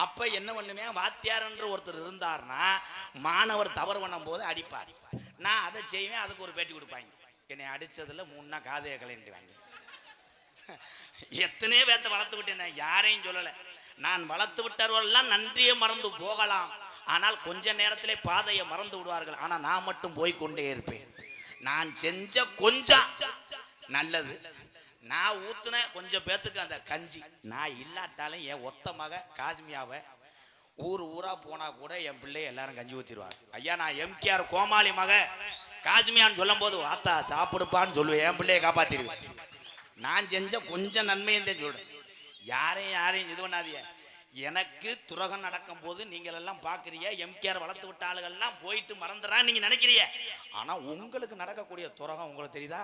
அப்ப என்ன பண்ணுமே, வாத்தியார் என்று ஒருத்தர் இருந்தார்னா மாணவர் தவறு பண்ணும் போது அடிப்பார். நான் அதை செய்வேன், அதுக்கு ஒரு பேட்டி கொடுப்பாங்க. என்னை அடிச்சதுல 3 நாள் காதையை கலைன்ட்டுவாங்க. எத்தனையோ பேர்த்த வளர்த்து விட்டேன், யாரையும் சொல்லலை. நான் வளர்த்து விட்டவர்கள்லாம் நன்றியை மறந்து போகலாம், ஆனால் கொஞ்ச நேரத்திலே பாதையை மறந்து விடுவார்கள். ஆனால் நான் மட்டும் போய்கொண்டே இருப்பேன். நான் செஞ்ச கொஞ்சம் நல்லது, நான் ஊத்துன கொஞ்சம் பேத்துக்கு அந்த கஞ்சி, நான் இல்லாட்டாலும் என் ஒத்த மக காஸ்மியாவை ஊரா போனா கூட என் பிள்ளை எல்லாரும் கஞ்சி ஊத்திடுவாங்க. ஐயா, நான் எம்கேஆர் கோமாளி மக காஸ்மியான்னு சொல்லும் போது வாத்தா சாப்பிடுப்பான்னு சொல்லுவேன். என் பிள்ளையை காப்பாத்திடுவேன். நான் செஞ்ச கொஞ்சம் நன்மையும் தான் சொல்றேன். யாரையும் இது பண்ணாதீங்க. எனக்கு துரகம் நடக்கும் போது நீங்கள் எல்லாம் பார்க்குறீங்க, எம்கேஆர் வளர்த்து விட்ட ஆளுகள்லாம் போயிட்டு மறந்துறான்னு நீங்க நினைக்கிறீங்க. ஆனா உங்களுக்கு நடக்கக்கூடிய துரகம் உங்களுக்கு தெரியுதா?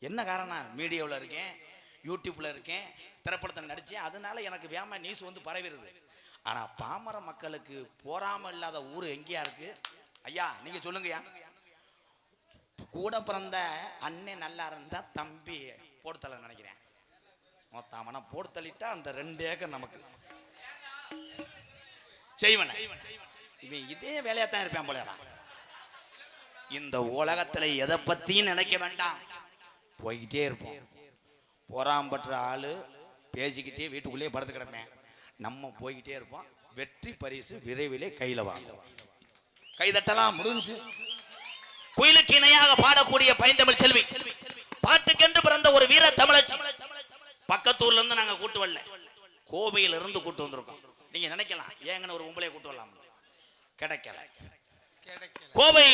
என்ன காரணம்? மீடியாவில் இருக்கேன், யூடியூப்ல இருக்கேன், திரைப்படத்தை நடிச்சேன், அதனால எனக்கு வேம நியூஸ் வந்து பரவிடுது. ஆனா பாமர மக்களுக்கு போராம இல்லாத ஊர் எங்கேயா இருக்கு? ஐயா நீங்க சொல்லுங்கய்யா. கூட பிறந்த அண்ணன் நல்லா இருந்தா தம்பி போடுத்தல நினைக்கிறேன். மொத்தம் போட்டு தள்ளிட்டா அந்த 2 ஏக்கர் நமக்கு செய்வன. இவன் இதே வேலையாத்தான் இருப்பேன் போலடா. இந்த உலகத்துல எதை பத்தியும் நினைக்க வேண்டாம், போய்கிட்டே இருப்போம். பொறாம்பற்ற ஆளு பேசிக்கிட்டே வீட்டுக்குள்ளேயே படுத்து கிடப்பேன். நம்ம போய்கிட்டே இருப்போம். வெற்றி பரிசு விரைவிலே கையில வாங்குவோம். கைதட்டலாம். முடிஞ்சு. குயிலுக்கு இணையாக பாடக்கூடிய பைந்தமிழ் செல்வி, பாட்டுக்கென்று பிறந்த ஒரு வீர தமிழச்சி. பக்கத்தூர்ல இருந்து நாங்க கூட்டு வரல, கோவையில இருந்து கூட்டு வந்திருக்கோம். நீங்க நினைக்கலாம் ஏங்கன்னு ஒரு உம்பளைய கூட்டு வரலாம், கிடைக்கல. கோவை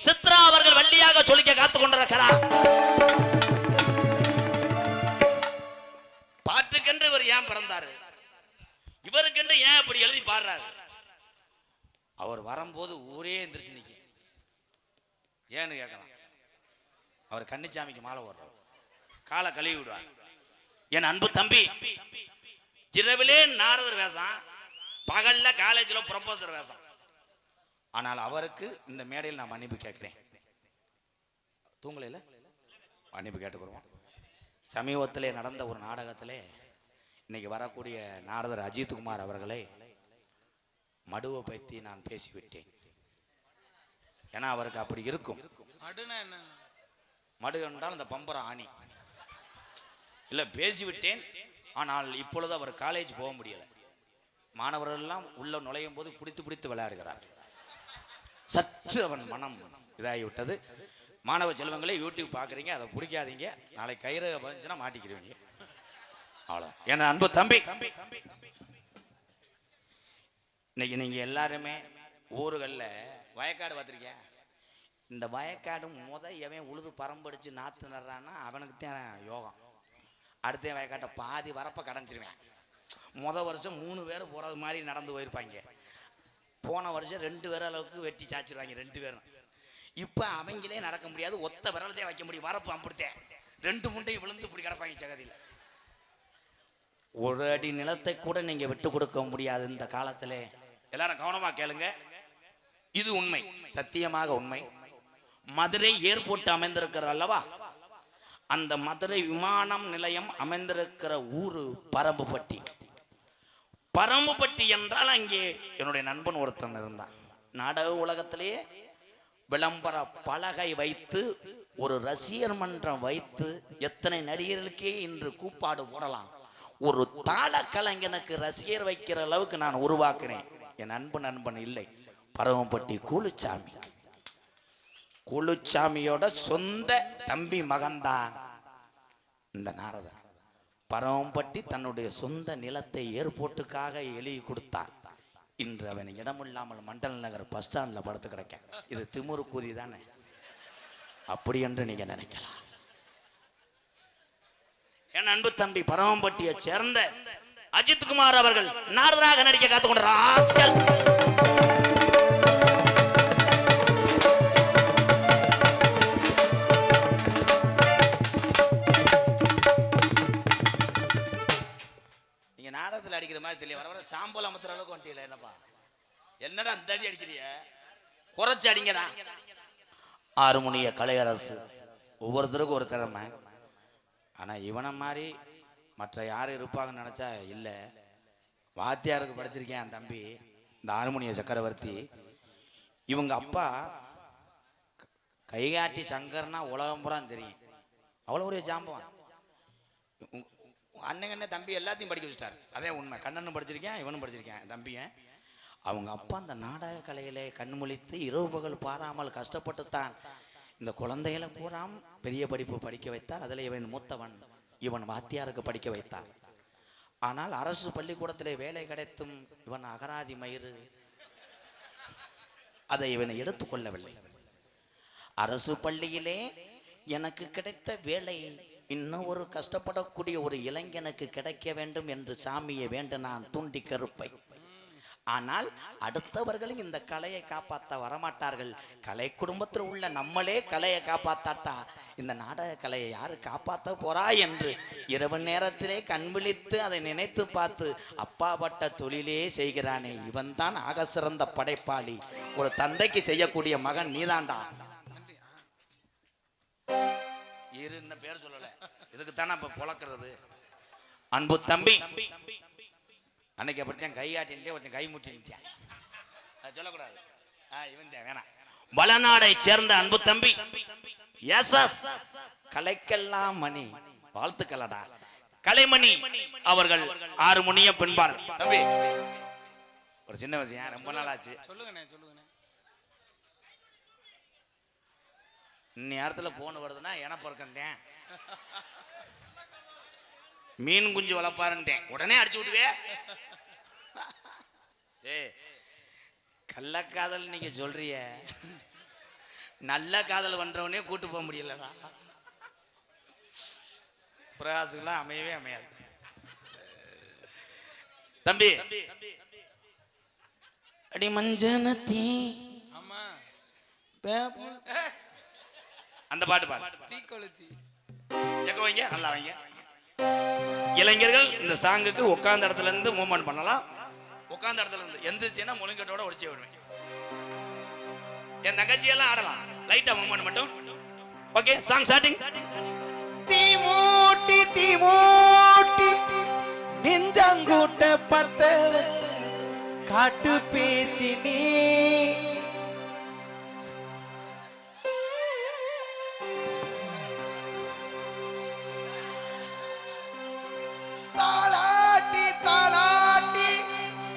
சித்ரா அவர்கள் வள்ளியாக சொல்லிக்க காத்து கொண்டிருக்கிறார். பாட்டுக்கென்று இவர் ஏன் பிறந்தாரு, இவருக்கென்று ஏன் அப்படி எழுதி பாடுறாரு? அவர் வரும்போது ஊரே எந்திரிச்சு நிக்க. ஏன்னு கேட்கலாம். அவர் கன்னிச்சாமிக்கு மாலை ஓடுறார், காலை கழுவி விடுவார். என் அன்பு தம்பி, இரவிலே நாரதர் வேஷம், பகல்ல காலேஜ்ல ப்ரொபோசர் வேஷம். ஆனால் அவருக்கு இந்த மேடையில் நான் மன்னிப்பு கேட்கிறேன். தூங்கலையில மன்னிப்பு கேட்டுக்கிறோம். சமீபத்திலே நடந்த ஒரு நாடகத்திலே இன்னைக்கு வரக்கூடிய நாரதர் அஜித்குமார் அவர்களை மடுவை பற்றி நான் பேசிவிட்டேன். ஏன்னா அவருக்கு அப்படி இருக்கும். மடு என்றால் அந்த பம்பர ஆணி இல்லை, பேசிவிட்டேன். ஆனால் இப்பொழுது அவர் காலேஜ் போக முடியல. மாணவர்கள் எல்லாம் உள்ள நுழையும் போது பிடித்து விளையாடுகிறார். சற்று அவன் மனம் இதாகிவிட்டது. மாணவ செல்வங்களே, யூடியூப் பார்க்குறீங்க, அதை பிடிக்காதீங்க. நாளை கயிறு வந்துச்சுன்னா மாட்டிக்கிறீங்க. அவ்வளோ. என் அன்பு தம்பி, இன்னைக்கு நீங்க எல்லாருமே ஊர்களில் வயக்காடு பார்த்துருக்கேன். இந்த வயக்காடு எவன் உழுது பரம்படிச்சு நாற்று நடுறான்னா அவனுக்கு தான் யோகம். அடுத்த வயக்காட்டை பாதி வரப்ப கடைஞ்சிருவேன். வருஷம் 3 பேர் போகிறது மாதிரி நடந்து போயிருப்பாங்க. போன வருஷம் 2 பேர் அளவுக்கு வெட்டி சாச்சிருவாங்க 2 பேரும். இப்போ அவங்களே நடக்க முடியாது, ஒத்த விரலதே வைக்க முடியும். வரப்பு அம்பிடுத்தேன் 2 முண்டையும் விழுந்து இப்படி கிடப்பாங்க சகதியில். ஒரு அடி நிலத்தை கூட நீங்க விட்டு கொடுக்க முடியாது இந்த காலத்திலே. எல்லாரும் கவனமா கேளுங்க, இது உண்மை, சத்தியமாக உண்மை. மதுரை ஏர்போர்ட் அமைந்திருக்கிற அல்லவா, அந்த மதுரை விமானம் நிலையம் அமைந்திருக்கிற ஊரு பரம்புப்பட்டி. பரம்புப்பட்டி என்றால் அங்கே என்னுடைய நண்பன் ஒருத்தன் இருந்தான். நாடக உலகத்திலேயே விளம்பர பலகை வைத்து ஒரு ரசிகர் மன்றம் வைத்து எத்தனை நடிகர்களுக்கே இன்று கூப்பாடு போடலாம். ஒரு தாள கலைஞனுக்கு ரசிகர் வைக்கிற அளவுக்கு நான் உருவாக்குறேன். என் நண்பன் இல்லை, பரமப்பட்டி கூலுச்சாமி. கூலுச்சாமியோட சொந்த தம்பி மகன்தான் இந்த நாரதன். பரமப்பட்டி தன்னுடைய சொந்த நிலத்தை ஏர்போர்ட்டுக்காக எழுதி கொடுத்தான். இன்று அவன் இடமில்லாமல் மண்டல் நகர் பஸ் ஸ்டாண்ட்ல படுத்து கிடக்க. இது திமுரு கூதி தானே, அப்படி என்று நீங்க நினைக்கலாம். என் அன்பு தம்பி பரமப்பட்டியை சேர்ந்த அஜித்குமார் அவர்கள் நாரதராக நடிக்க காத்துக்கொண்டார். நீங்க நாடகத்தில் அடிக்கிற மாதிரி தெரியல, வர வர சாம்பல் அமுத்துற அளவுக்கு வந்துட்டீங்களா? என்னப்பா என்னடா அந்த அடி அடிக்கிறிய, குறைச்சு அடிங்கடா. ஆறுமுனிய கலையரசு ஒவ்வொருத்தருக்கும் ஒரு திறமை. ஆனா இவனை மாதிரி மற்ற யாரும் இருப்பாங்கன்னு நினைச்சா இல்லை. வாத்தியாருக்கு படிச்சிருக்கேன் என் தம்பி, இந்த ஆறுமுனிய சக்கரவர்த்தி. இவங்க அப்பா கைகாட்டி சங்கர்னா உலகம் பூரா தெரியும், அவ்வளோ ஒரு ஜாம்பவான். அண்ணன் தம்பி எல்லாத்தையும் படிக்க வச்சுட்டாரு, அதே உண்மை. கண்ணனும் படிச்சிருக்கேன், இவனும் படிச்சிருக்கேன் என் தம்பியன். அவங்க அப்பா அந்த நாடக கலையிலே கண்முழித்து இரவு பகல் பாராமல் கஷ்டப்பட்டுத்தான் இந்த குழந்தைகளை பூராம் பெரிய படிப்பு படிக்க வைத்தார். அதில் இவன் மூத்தவன், இவன் வாத்தியாருக்கு படிக்க வைத்தார். ஆனால் அரசு பள்ளிக்கூடத்திலே வேலை கிடைத்தும் இவன் அகராதி மயிறு, அதை இவனை எடுத்துக்கொள்ளவில்லை. அரசு பள்ளியிலே எனக்கு கிடைத்த வேலை இன்னும் ஒரு கஷ்டப்படக்கூடிய ஒரு இளைஞனுக்கு கிடைக்க வேண்டும் என்று சாமியை வேண்டினான் தூண்டி கருப்பை. ஆனால் அடுத்தவர்களும் இந்த கலையை காப்பாற்ற வரமாட்டார்கள். கலை குடும்பத்தில் உள்ள நம்மளே கலையை காப்பாத்தாட்டா இந்த நாடக கலையை யாரு காப்பாற்ற போறா என்று இரவு நேரத்திலே கண் விழித்து அதை நினைத்து பார்த்து அப்பா பட்ட தொழிலே செய்கிறானே, இவன் தான் ஆக சிறந்த படைப்பாளி. ஒரு தந்தைக்கு செய்யக்கூடிய மகன் நீதாண்டா. இருந்த பேர் சொல்லல, இதுக்குத்தானே இப்ப பொழக்கிறது. அன்பு தம்பி, அன்னைக்கு அப்படித்தான் கை ஆட்டின்ட்டே ஒருத்தன் கை முட்டின்ட்டான், சொல்லக்கூடாது. இவன் வேணாம். வளநாடை சேர்ந்த அன்பு தம்பி எஸ் கலைக்கெல்லாம் மணி, வாழ்த்துக்கலடா கலைமணி அவர்கள் ஆறுமுனிய பெண்பார். தம்பி ஒரு சின்ன விஷயம், ரொம்ப நாள் ஆச்சு. சொல்லுங்கண்ணே சொல்லுங்கண்ணே. நேரத்தில் போன் வருதுன்னா என பொறுக்கந்தேன், மீன் குஞ்சு வளர்ப்பாருன்ட்டேன், உடனே அடிச்சு விடுவே. ஏ கள்ளக்காதல் நீங்க சொல்றிய, நல்ல காதல் பண்றவனே கூட்டு போக முடியலடா. பிரகாசுக்கெல்லாம் அமையவே அமையாது. தம்பி அடி மஞ்சனத்தி அந்த பாட்டு பாடு, தீ கொளுத்தி எங்க வைங்க, நல்லா வைங்க. இளைஞர்கள் இந்த சாங்குக்கு உட்கார்ந்த இடத்துல இருந்து மூவ்மெண்ட் பண்ணலாம். உட்கார்ந்த இடத்துல இருந்து எந்திரிச்சுன்னா முழுங்கட்டோட ஒடிச்சு விடுவேன். என் தங்கச்சியெல்லாம் ஆடலாம், லைட்டா மூவ்மெண்ட் மட்டும். Okay, song starting. தீமூட்டி தீமூட்டி நெஞ்சங்கூட்ட பத்த வச்ச காட்டு பேச்சு நீ, தாளாட்டி தாளாட்டி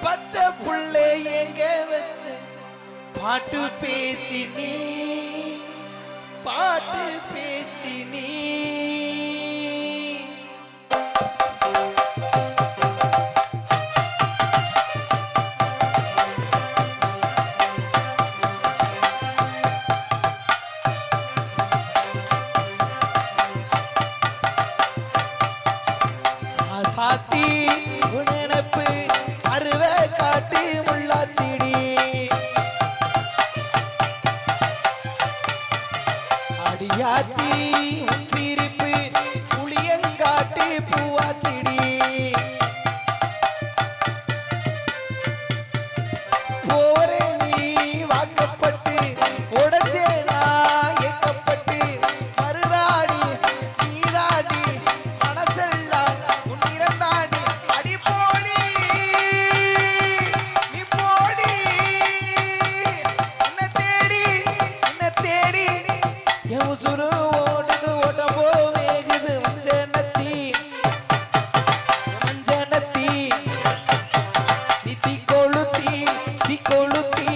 பச்சை புள்ளை எங்க வச்ச பாட்டு பேச்சு நீ, பாட்டு பேச்சு நீ. சாத்தி உணனப்பு அருவை காட்டி முள்ளாச்சிடி, அடியாத்தி சிரிப்பு புளியங்காட்டி பூவாச்சிடி, வாக்கப்பட்டு உடஞ்சேனா ஏக்கப்பட்டு மருதாடி நீதாடி மனசெல்லாம் உன்னிறந்தாடி அடி போடி நீ போடி உன்னை தேடி என் உசுரு ஓடுது ஓட்ட வேகுது மஞ்சனத்தி மஞ்சனத்தி நீ தீ கொளுத்தி தீ கொளுத்தி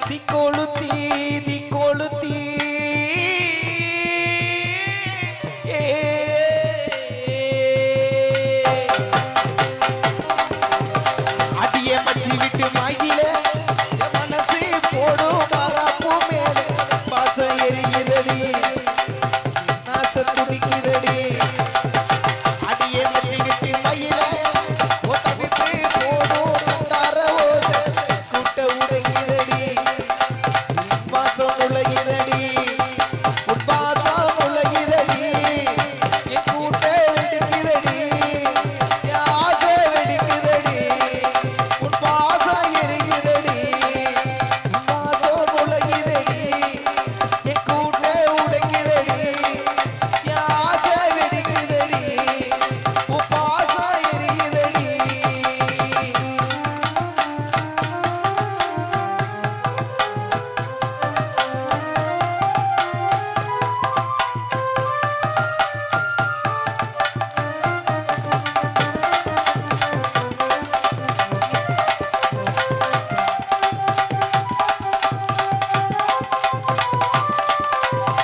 தீ கொளுத்தி தீ கொளுத்தி அடிய மச்சி விட்டு மாயில மனசு போடும் மரப்பு மேல பாசம் எரிகிறடி நாச துடிக்கிறடி அடிய மச்சி விட்டு மாயில ஓட்ட விட்டு போடும் தந்தார ஓச கூட்ட உடைகிறடி பாசம் உலகிறடி உட்பாசம் உலகிறடி என் கூட்ட வெடிக்கிறடி என் ஆசை வெடிக்கிறடி உட்பாசம் எரிகிறடி பாசம் உலகிறடி என் கூட்ட உடைக்கிறடி என் ஆசை வெடிக்கிறடி உட்பாசம் எரிகிறடி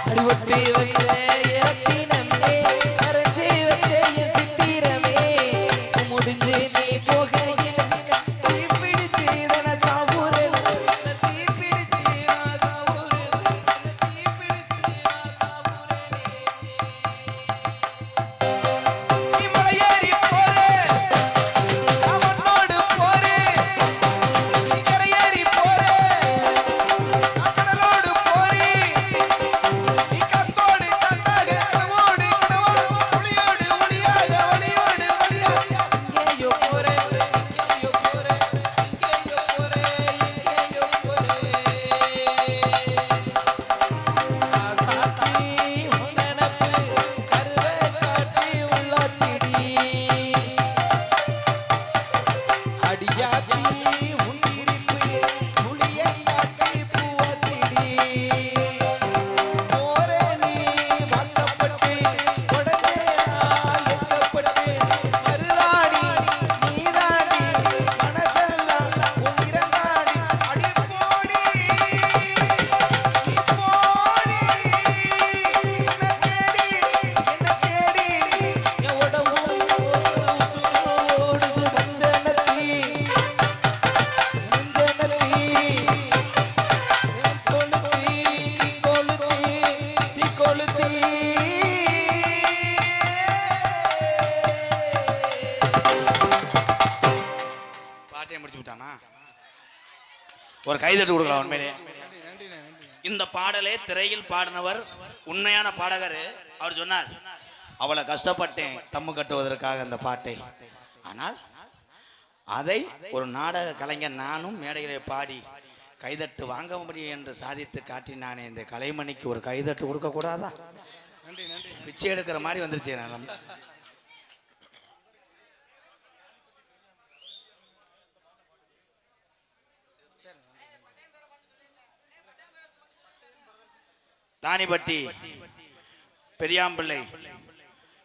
அடிவட்டி வச்ச இரத்தினமே அரைச்சி வச்ச என் சித்திரமே முடிஞ்சு நீ போகையில் தீ பிடிச்சு தன சாவுரல் தீ பிடிச்சு நான் சாவுரல் தீ பிடிச்சு நான் சாவுரல் நீ மலையேறி போறே நான் உன்னோடு போறே நீ கரையேறி போறே நான் கடலோடு போறே நீ கத்தோடு கண்ணாக கனவோடு கனவோடு ஒளியோடு ஒளியாக ஒளியோடு ஒளியாக எங்கேயோ போறே எங்கேயோ போறே எங்கேயோ போறே எங்கேயோ போறே ஆசாத்தி உன் நினப்பு கருவை காட்டி உள்ளாச்சிடி அடியாத்தி உன் சிரிப்பு புளியை காட்டி பூவாச்சிடி போரே நீ வாக்கப்பட்டு உடனேனா எக்கப்பட்டு மருதாடி நீதாடி மனசெல்லாம் உன்னிறந்தாடி அடி போடி நீ போடி என்ன தேடி என் உடம்பு ஓடுது மஞ்சனத்தி மஞ்சனத்தி பாட்டையை முடிச்சு விட்டானா? ஒரு கைதட்டு கொடுக்கலாம் உண்மையிலே. இந்த பாடலை திரையில் பாடினவர் உண்மையான பாடகர். அவர் சொன்னார், அவளை கஷ்டப்பட்டேன் தம்மு கட்டுவதற்காக அந்த பாட்டை. ஆனால் அதை ஒரு நாடக கலைஞர் நானும் மேடையிலே பாடி கைதட்டு வாங்க முடியும் என்று சாதித்து காட்டினானே. இந்த கலைமணிக்கு ஒரு கைதட்டு கொடுக்க கூடாதா? பிச்சை எடுக்கிற மாதிரி வந்துருச்சு. நான் தானிப்பட்டி பெரியாம்பிள்ளை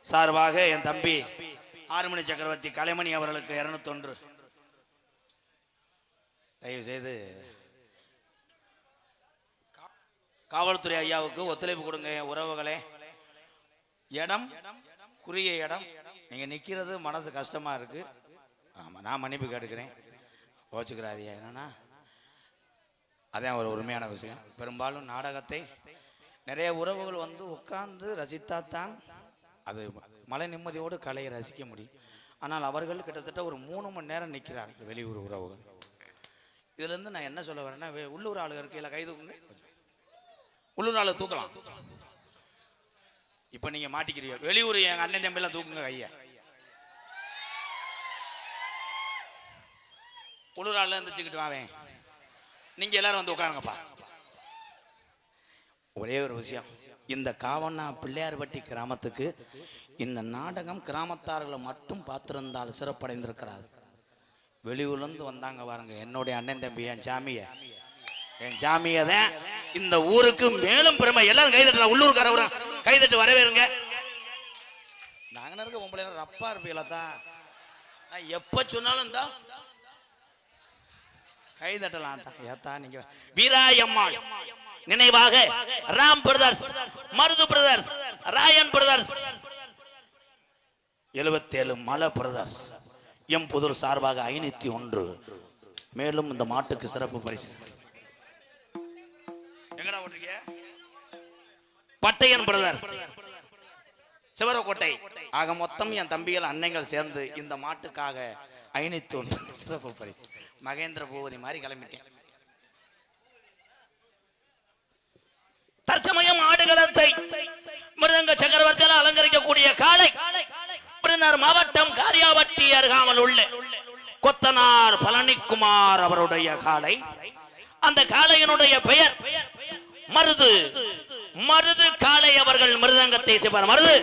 சார்பாக என் தம்பி ஆறுமணி சக்கரவர்த்தி கலைமணி அவர்களுக்கு 201. தயவு செய்து காவல்துறை ஐயாவுக்கு ஒத்துழைப்பு கொடுங்க உறவுகளே. இடம் குறுகிய இடம், நீங்க நிக்கிறது மனசு கஷ்டமா இருக்கு. ஆமா, நான் மன்னிப்பு கேட்டுக்கிறேன், கோச்சுக்கிறாதியா. என்னன்னா அதான் ஒரு உண்மையான விஷயம். பெரும்பாலும் நாடகத்தை நிறைய உறவுகள் வந்து உட்கார்ந்து ரசித்தாத்தான் அது மலை நிம்மதியோடு கலையை ரசிக்க முடியும். ஆனால் அவர்கள் கிட்டத்தட்ட ஒரு 3 மணி நேரம் நிற்கிறார்கள் வெளியூர் உறவுகள். இதுலேருந்து நான் என்ன சொல்ல வரேன்னா, உள்ளூர் ஆளுங்க இருக்கையில் கை தூக்குங்க, உள்ளூர் ஆளு தூக்கலாம். இப்போ நீங்கள் மாட்டிக்கிறீங்க. வெளியூர் எங்கள் அண்ணன் தம்பியெல்லாம் தூக்குங்க கையை. உள்ளூர் ஆளுல இருந்துச்சுக்கிட்டு வாவேன். நீங்கள் எல்லாரும் வந்து உட்காருங்கப்பா. ஒரே ஒரு விஷயம், இந்த காவண்ணா பிள்ளையார்பட்டி கிராமத்துக்கு இந்த நாடகம் கிராமத்தார்களை மட்டும் பார்த்திருந்தால் சிறப்படைந்திருக்கிறார். வெளியூர்லேருந்து வந்தாங்க பாருங்க, என்னுடைய அண்ணன் தம்பி என் சாமியை தான் இந்த ஊருக்கு மேலும் பெருமை. எல்லாரும் கைதட்டலாம், உள்ளூர்காரவர கைதட்டு வரவேறுங்க. நாங்க இருக்க பொம்பளை ரப்பா இருப்பீங்களா தான், நான் எப்ப சொன்னாலும் தான் கைதட்டலாம் தான். ஏத்தா நீங்க வீராயம்மாள் நினைவாக Ram brothers, Marudhu brothers, Rayan brothers, 77 மலை பிரதர்ஸ், எம் புதூர் சார்பாக 501. மேலும் இந்த மாட்டுக்கு சிறப்பு பரிசு. எங்கடா ஓட்டுறீங்க? பட்டையன் பிரதர்ஸ், சிவரக்கோட்டை. ஆக மொத்தம் என் தம்பிகள் அன்னைகள் சேர்ந்து இந்த மாட்டுக்காக 501 சிறப்பு பரிசு. மகேந்திர பூபதி மாதிரி கிளம்பிட்டேன். தற்சமயம் ஆடுகளத்தை மிருதங்க சக்கரவர்த்தியால் அலங்கரிக்கக்கூடிய காளை விருதுநகர் மாவட்டம் காரியாவட்டி அருகாமல் உள்ள கொத்தனார் பழனிக்குமார் அவருடைய காளை. அந்த காளையினுடைய பெயர் மருது. மருது காளை அவர்கள் மிருதங்கத்தை செய்வார். மருது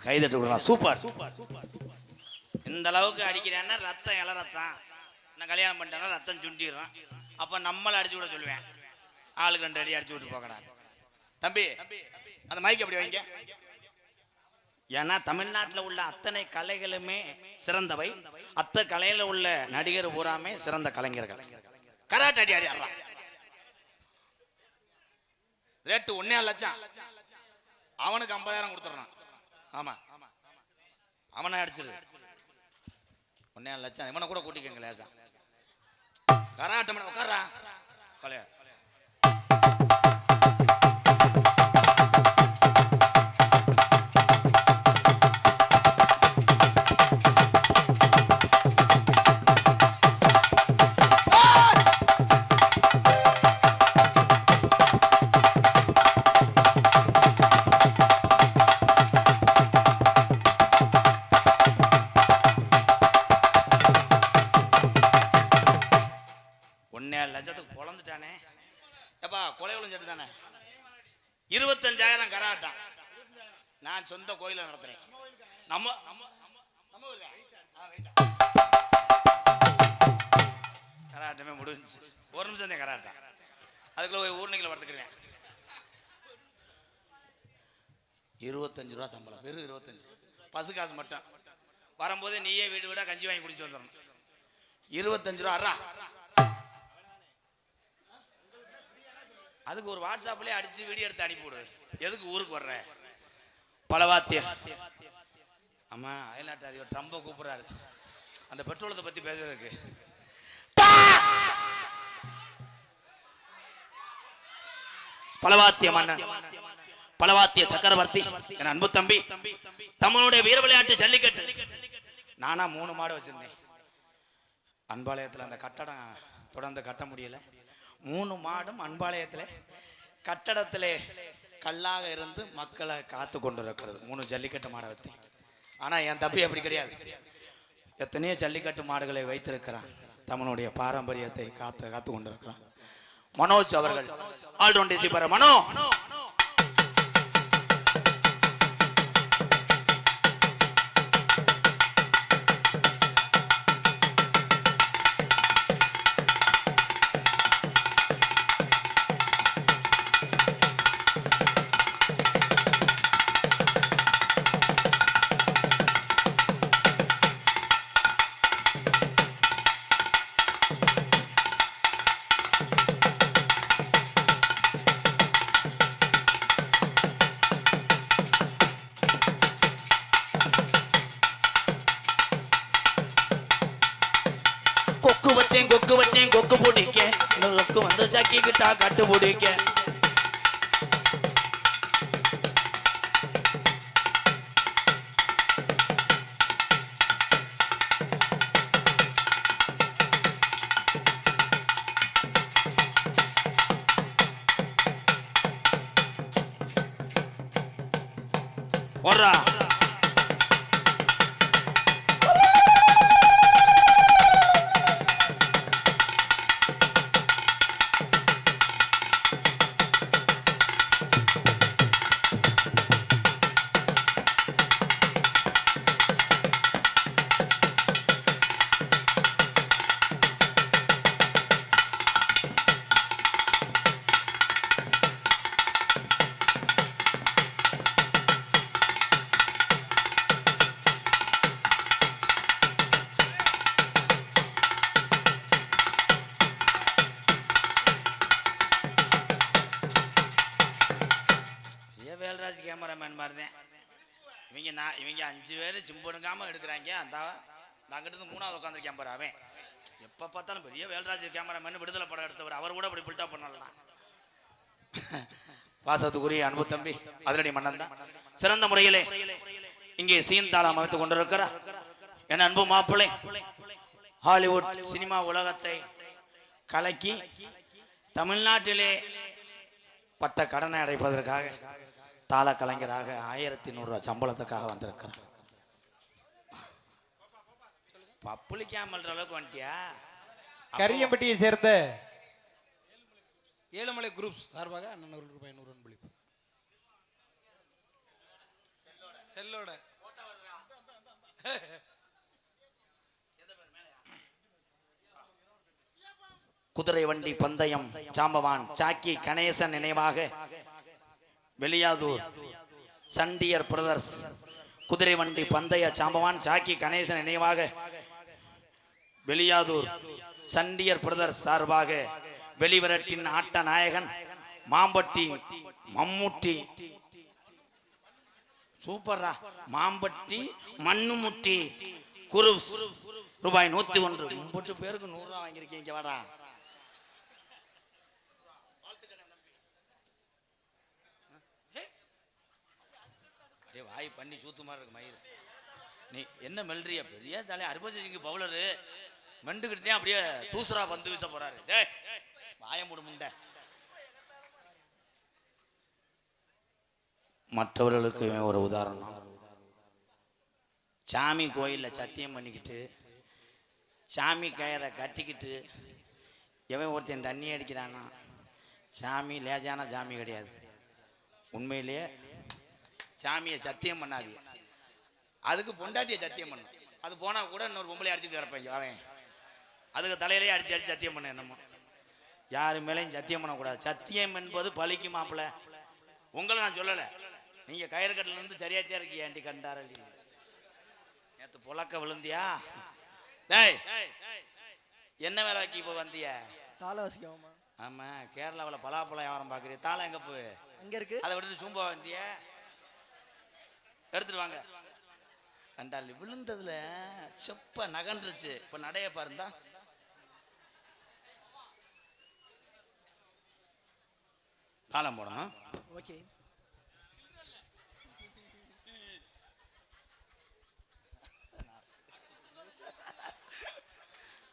கைதட்டு விடலாம். சூப்பர். இந்த அளவுக்கு அடிக்கிறேன்னா ரத்தம் இல ரத்தம். நான் கல்யாணம் பண்ணிட்டேன்னா ரத்தம் சுண்டிடுறான். அப்ப நம்மளை அடிச்சு விட சொல்லுவேன். ஆளுக்கு 2 அடி அடிச்சு விட்டு போகணும். தம்பி அந்த மைக் அப்படி வைங்க. ஏன்னா தமிழ்நாட்டில் உள்ள அத்தனை கலைகளுமே சிறந்தவை. அத்தனை கலையில உள்ள நடிகர் பூராமே சிறந்த கலைஞர்கள். கராட்டே அடி ஆடுறான். ரேட்டு 1.5 லட்சம். அவனுக்கு 50,000 கொடுத்துறான். ஆமா அவனை அடிச்சிரு. 1.5 லட்சம். இவனை கூட கூட்டிக்கங்க லேசா. கராட்டம் உட்கார்றா கொலையா. லட்சத்துக்கு பொழந்துட்டானே. எப்பா கொலை விழுந்துட்டு தானே. 25,000 கராட்டம். நான் சொந்த கோயில நடத்துறேன். நம்ம முடிஞ்சிச்சு. ஒரு நிமிஷம் தான் கராட்டா. அதுக்குள்ள ஊர்னிக்கில் வளர்த்துக்கிறேன். 25 ரூபா சம்பளம், வெறும் 25. பசு காசு மட்டும். வரும்போது நீயே வீடு வீடா கஞ்சி வாங்கி குடிச்சு வந்துடணும். 25 ரூபா அரா. அதுக்கு ஒரு வாட்ஸ்அப்லேயே அடிச்சு வீடியோ எடுத்து அனுப்பிவிடு. எதுக்கு ஊருக்கு வர்ற? பலவாத்திய ஆமா, அயல்நாட்டு அதிபர் ட்ரம்பை கூப்பிடுறாரு அந்த பெட்ரோலத்தை பத்தி பேசுறதுக்கு. பலவாத்திய மன்னன், பலவாத்திய சக்கரவர்த்தி, என் அன்பு தம்பி, தமிழுடைய வீர விளையாட்டு ஜல்லிக்கட்டு. நானா 3 மாடு வச்சிருந்தேன் அன்பாலயத்தில். அந்த கட்டடம் தொடர்ந்து கட்ட முடியல. 3 மாடும் அன்பாலயத்தில் கட்டடத்திலே கல்லாக இருந்து மக்களை காத்து கொண்டு இருக்கிறது. 3 ஜல்லிக்கட்டு மாடை வச்சு. ஆனால் என் தம்பி அப்படி கிடையாது. எத்தனையோ ஜல்லிக்கட்டு மாடுகளை வைத்திருக்கிறான். தமிழுடைய பாரம்பரியத்தை காத்து கொண்டிருக்கிறான். மனோஜ் அவர்கள் ஆல்ரவுண்ட் ஜிப்பர். மனோ கொக்கு வச்சேன் கொக்கு பிடிக்க, கொக்கு வந்து ஜக்கிக்கிட்டா கட்டு பிடிக்க. போடுறா கேமராமேன் மாதிரி தான் இவங்க 5 பேர் சிம்படுங்காம எடுக்கிறாங்க. அந்த அங்கிட்டு 3ஆவது உட்காந்துருக்கேன் பாரு. அவன் எப்போ பார்த்தாலும் பெரிய வேல்ராஜ் கேமராமேன் விடுதலை படம் எடுத்தவர். அவர் கூட அப்படி பில்டப் பண்ணலாம். பாசத்துக்குரிய அன்பு தம்பி அதிரடி மன்னன் தான் சிறந்த முறையிலே இங்கே சீன் தாளம் அமைத்துக் கொண்டிருக்கிறார். என் அன்பு மாப்பிள்ளை ஹாலிவுட் சினிமா உலகத்தை கலக்கி தமிழ்நாட்டிலே பட்ட கடனை அடைப்பதற்காக தாள கலைஞராக 1100 ரூபா சம்பளத்துக்காக வந்திருக்கிறார். பப்புளிக்காமல் அளவுக்கு வந்துட்டியா? கரியம்பட்டியை சேர்ந்த ஏழுமலை குரூப்ஸ் சார்பாக அண்ணன் அவர்களுக்கு 500 அன்பளிப்பு. செல்லோட குதிரை வண்டி பந்தயம் ஜாம்பவான் சாக்கி கணேசன் நினைவாக வெளியாதூர் சண்டியர் பிரதர்ஸ் குதிரை வண்டி பந்தய சாம்பவான் சாக்கி கணேசன் நினைவாக வெளியாதூர் சண்டியர் பிரதர்ஸ் சார்பாக வெளிவிரட்டின் ஆட்ட நாயகன் மாம்பட்டி மம்முட்டி சூப்பரா மாம்பட்டி மண்ணுமுட்டி குருஸ் ரூபாய் 101. 30 பேருக்கு 100 ரூபா வாங்கியிருக்கீங்க. வாடா வாய் பண்ணி சூத்துமா இருக்கு மயிர். நீ என்ன மெல்றிய பெரிய தலையை அருபசிங்க பவுலரு மெண்டுக்கிட்டே அப்படியே தூசரா பந்து வீச போறாரு. வாய மூடு முண்டை. மற்றவர்களுக்கு ஒரு உதாரணம். சாமி கோயில்ல சத்தியம் பண்ணிக்கிட்டு சாமி கயிறை கட்டிக்கிட்டு எவன் ஒருத்தன் தண்ணி அடிக்கிறானா சாமி லேஜான சாமி கிடையாது. உண்மையிலேயே சாமியை சத்தியம் பண்ணாது. அதுக்கு பொண்டாட்டியை சத்தியம் பண்ணும். அது போனா கூட இன்னொரு பொம்பளை அடிச்சுட்டு கிடப்பாங்க. அவன் அதுக்கு தலையிலேயே அடிச்சு சத்தியம் பண்ண என்னமோ யாரு மேலேயும் சத்தியம் பண்ணக்கூடாது. சத்தியம் என்பது பழிக்கு மாப்பிள்ள. உங்களை நான் சொல்லலை, நீங்க கயிறு கட்டில இருந்து சரியாத்தியா இருக்கீங்க. ஆண்டி கண்டாரலி நேத்து புழக்க விழுந்தியா? டேய் என்ன வேலைக்கு இப்போ வந்திய? தாள வாசிக்கவாமா? ஆமா, கேரளாவில் பலாப்பழம் வியாபாரம் பார்க்குறிய. தாளம் எங்க போய் அங்க இருக்கு. அதை விட்டுட்டு சும்பா வந்திய. எடுத்துட்டு வாங்க. கண்டாலி விழுந்ததுல செப்ப நகன்றுச்சு. இப்ப நடைய பாருந்தா. தாளம் போடணும். ஓகே.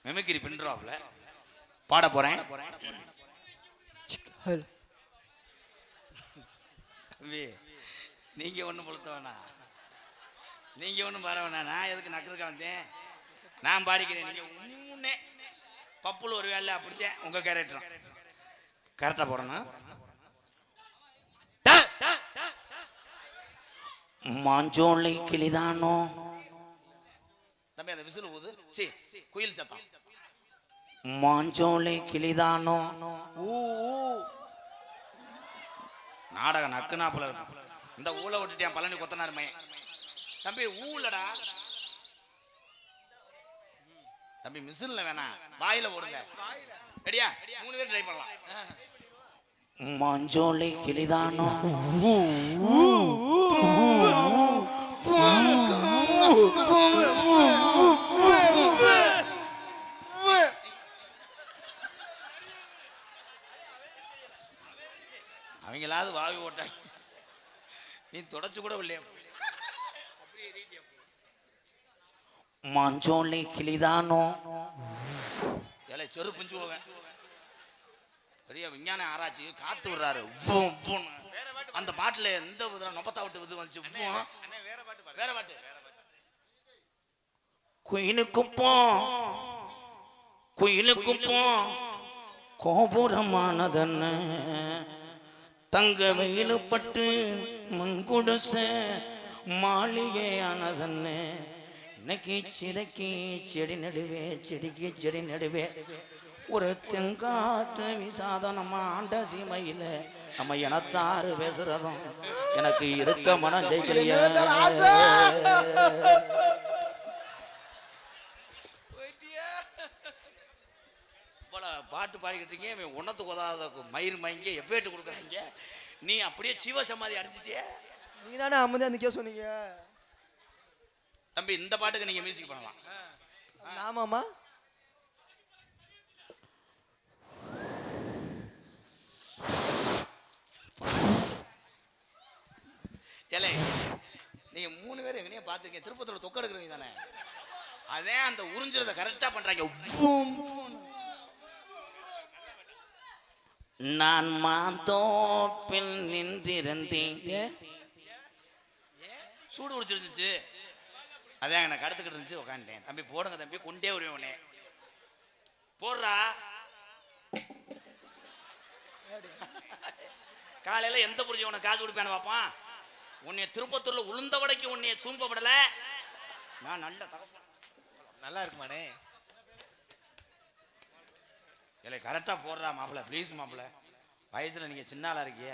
மெமிக்ரி பின்றாப்ல பாட போறேன். நீங்க ஒண்ணும் புழுத்த வேணாம், நீங்க ஒண்ணும் பாட வேணாம். நான் எதுக்கு நக்கிறதுக்கு வந்தேன்? நான் பாடிக்கிறேன். நீங்க உன்னே பப்புல ஒரு வேலை அப்படித்தான் உங்க கேரக்டர் கரெக்டா போடணும். மாஞ்சோலை கிளிதானோ தம்பி, அந்த விசில் ஊது. சி குயில் சத்தம். மாஞ்சோலை கிளிதானோ. நாடகம் நக்குனாப்புல இருக்கும். இந்த ஊழ விட்டுட்டேன் பழனி கொத்தனார் மையன். தம்பி ஊழடா தம்பி, மிசில்ல வேணாம், வாயில போடுங்க. ரெடியா? 3 பேர் ட்ரை பண்ணலாம். மாஞ்சோலை கிளிதானோ. அவங்களாவது வாவி ஓட்டாங்க, நீ தொடச்சு கூட இல்லையா? மாஞ்சோலை கிளிதானோ. ஏலே செரு பிஞ்சு போவேன். பெரிய விஞ்ஞான ஆராய்ச்சி காத்து விடுறாரு. அந்த பாட்டுல எந்த நொப்பத்தா விட்டு இது வந்துச்சு. வேற பாட்டு. குயிலுக்கும் கோபுரமானதன்ன தங்க வெயிலு பட்டு மங்குடுச மாளிகையானதன்ன. இன்னைக்கு சிறைக்கு செடி நடுவே, செடிக்கு செடி நடுவே ஒரு தெங்காட்டு விசாதனமா ஆண்ட சீமையில நம்ம இனத்தாரு பேசுறதும் எனக்கு இருக்க மனம் ஜெயிக்கலையே. பாட்டு பாடிக்கிட்டு இருக்கீங்க, உன்னத்துக்கு உதாத மயிர் மயங்க எவ்வேட்டு கொடுக்குறாங்க. நீ அப்படியே சிவ சமாதி அடைஞ்சிட்டிய. நீங்க தானே அமைதியா நிக்க சொன்னீங்க. தம்பி இந்த பாட்டுக்கு நீங்க மியூசிக் பண்ணலாம். ஆமாமா. ஏலே நீங்க 3 பேர் எங்கனையே பார்த்துருக்கீங்க. திருப்பத்தூர் தொக்க எடுக்கிறவங்க தானே? அதே அந்த உறிஞ்சுறத கரெக்டா பண்றாங்க. நான் மாந்தோப்பில் நின்றிருந்தேன். சூடு குடிச்சிருந்துச்சு, அதான் எனக்கு கடத்துக்கிட்டு இருந்துச்சு, உட்காந்துட்டேன். தம்பி போடுங்க தம்பி, கொண்டே வருவேனே. போடுறா. காலையில எந்த புரிஞ்சு உனக்கு காசு கொடுப்பேன்னு பார்ப்பான். உன்னைய திருப்பத்தூர்ல உளுந்த வடைக்கு உன்னைய சூம்பப்படல. நான் நல்ல தகப்பன். நல்லா இருக்குமானே. இல்லை கரெக்டா போடுறா மாப்பிள்ள, ப்ளீஸ் மாப்பிள்ள. வயசுல நீங்க சின்ன ஆளா இருக்கிய.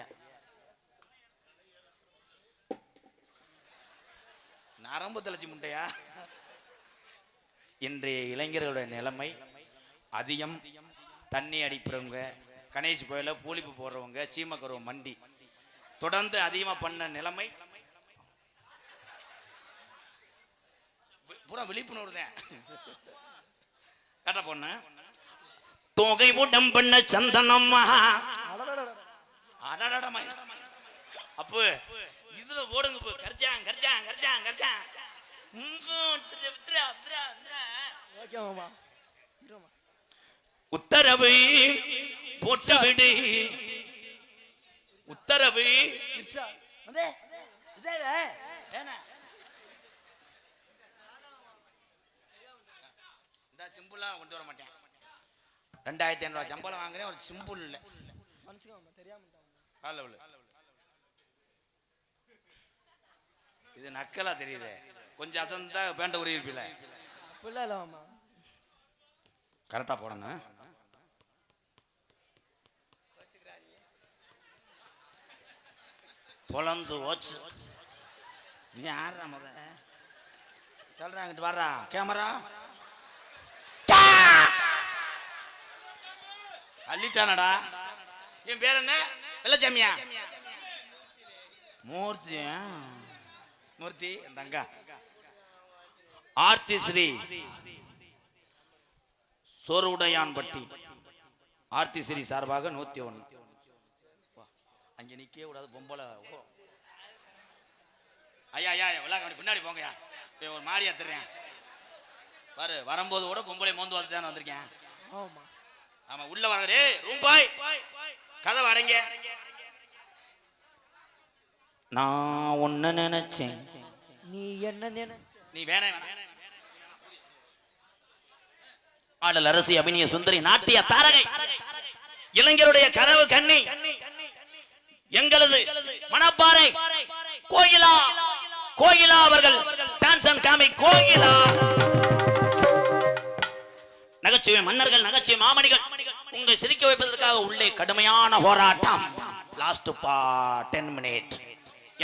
நரம்பு தலைச்சி முட்டையா? இன்றைய இளைஞர்களுடைய நிலைமை அதிகம். தண்ணி அடிப்பறவங்க, கணேஷ் கோயில பூலிப்பு போடுறவங்க, சீமக்கருவ மண்டி தொடர்ந்து அதிகமா பண்ண நிலைமை. பூரா விழிப்புணர்வு தான். கரெக்டா பொண்ணு தொகை ஊட்டம் பண்ண சந்தனம்மா. அப்போ இதுல ஓடுங்க. கரிச்சான் கரிச்சான் கரிச்சான் கரிச்சான். உத்தரவு போட்டு விடு. உத்தரவு சிம்பிளா கொண்டு வர மாட்டேன். 2500 சம்பளம் வாங்குறேன், ஒரு சிம்பிள் இல்லை. இது நக்கலா தெரியுது. கொஞ்சம் அசந்தா பேண்ட உரிய இருப்பில. கரெக்டா போடணும். பொழந்து ஓச்சு. நீ யாரா முத சொல்றாங்கிட்டு வர்றா கேமரா அள்ளிட்டானடா. என் பேர் என்ன? வெள்ளச்சாமியா? மூர்த்தி. மூர்த்தி தங்கா ஆர்த்தி ஸ்ரீ சோறுடையான்பட்டி ஆர்த்தி ஸ்ரீ சார்பாக 101. அங்க நிக்கவே கூடாது பொம்பளை. ஐயா ஐயா விழாக்க பின்னாடி போங்கயா. ஒரு மாறியா தர்றேன் பாரு. வரும்போது கூட பொம்பளை மோந்து பார்த்து தானே வந்திருக்கேன். ஆமா உள்ள வர ரூம் பாய் கதவை அடைங்க. நான் ஒன்னு நினைச்சேன் நீ என்ன நினைச்ச? நீ வேணாம். ஆடல் அரசி அபிநய சுந்தரி நாட்டிய தாரகை இளைஞருடைய கனவு கண்ணி எங்களது மணப்பாறை கோகிலா. கோகிலா அவர்கள் டான்ஸ் அண்ட் காமி கோகிலா. நகைச்சுவை மன்னர்கள் நகைச்சுவை மாமணிகள் உங்களை சிரிக்க வைப்பதற்காக உள்ளே கடுமையான போராட்டம். Last 10 minute.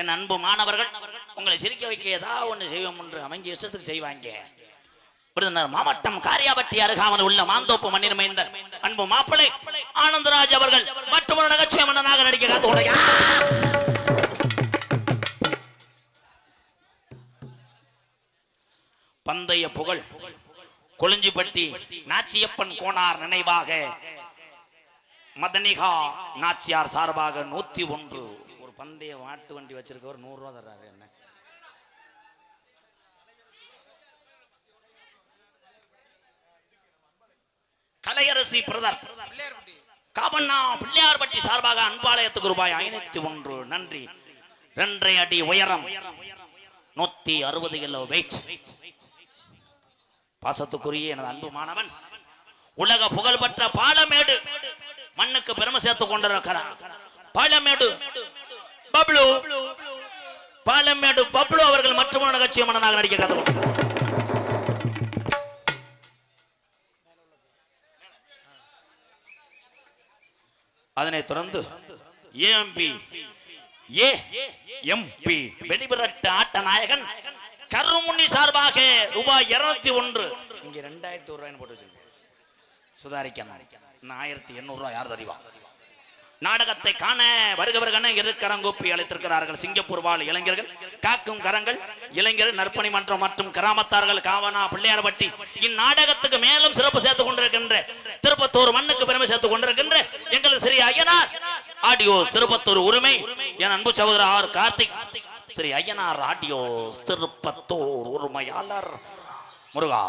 என் அன்பு மாணவர்கள் உங்களை சிரிக்க வைக்க ஏதாவது ஒன்று செய்வோம் என்று அவங்க இஷ்டத்துக்கு செய்வாங்க. விருதுநகர் மாவட்டம் காரியாபட்டி அருகாமல் உள்ள மாந்தோப்பு மண்ணின் மைந்தர் அன்பு மாப்பிள்ளை ஆனந்தராஜ் அவர்கள் மற்றும் ஒரு நகைச்சுவை மன்னனாக நடிக்க காத்து. பந்தய புகழ் கொளிஞ்சிப்பட்டி நாச்சியப்பன் கோனார் நினைவாக மதனிகா நாச்சியார் சார்பாக 101. ஒரு பந்தய மாட்டு வண்டி வச்சிருக்கவர் 100 ரூபா தர்றாரு. என்ன கலையரசி பிரதர்ஸ் காபண்ணா பிள்ளையார்பட்டி சார்பாக அன்பாலயத்துக்கு ரூபாய் 501. நன்றி. 2.5 அடி உயரம் 160 கிலோ வெயிட். பாசத்துக்குரிய எனது அன்பு மாணவன் உலக புகழ்பெற்ற பாலமேடு மண்ணுக்கு பெருமை சேர்த்துக் கொண்டிருக்கிறார். பாலமேடு பப்ளு பாலமேடு பப்ளு அவர்கள் மற்றொரு நிகழ்ச்சி மன்னனாக நடிக்க கற்றுக்கொண்டார். அதனைத் தொடர்ந்து ஏஎம்பி வெளிவிரட்டு ஆட்ட நாயகன் கருமுன்னி சார்பாக ரூபாய் 201. இங்க 2001 ரூபாய் போட்டு வச்சிருக்கேன். சுதாரிக்கணும். 1800 ரூபாய் யார் தெரிவா? நாடகத்தை காண வருகவர்கள் இருக்கரங்கூப்பி அழைத்திருக்கிறார்கள். சிங்கப்பூர் வாழ் இளைஞர்கள் காக்கும் கரங்கள் இளைஞர் நற்பணி மன்றம் மற்றும் கிராமத்தார்கள் காவனா பிள்ளையார்பட்டி இந்நாடகத்துக்கு மேலும் சிறப்பு சேர்த்துக் கொண்டிருக்கின்ற திருப்பத்தூர் மண்ணுக்கு பெருமை சேர்த்துக் கொண்டிருக்கின்ற எங்களது ஸ்ரீ ஐயனார் ஆடியோ திருப்பத்தூர் உரிமை என் அன்பு சகோதரர் ஆர் கார்த்திக் ஸ்ரீ ஐயனார் ஆடியோ திருப்பத்தூர் உரிமையாளர் முருகா.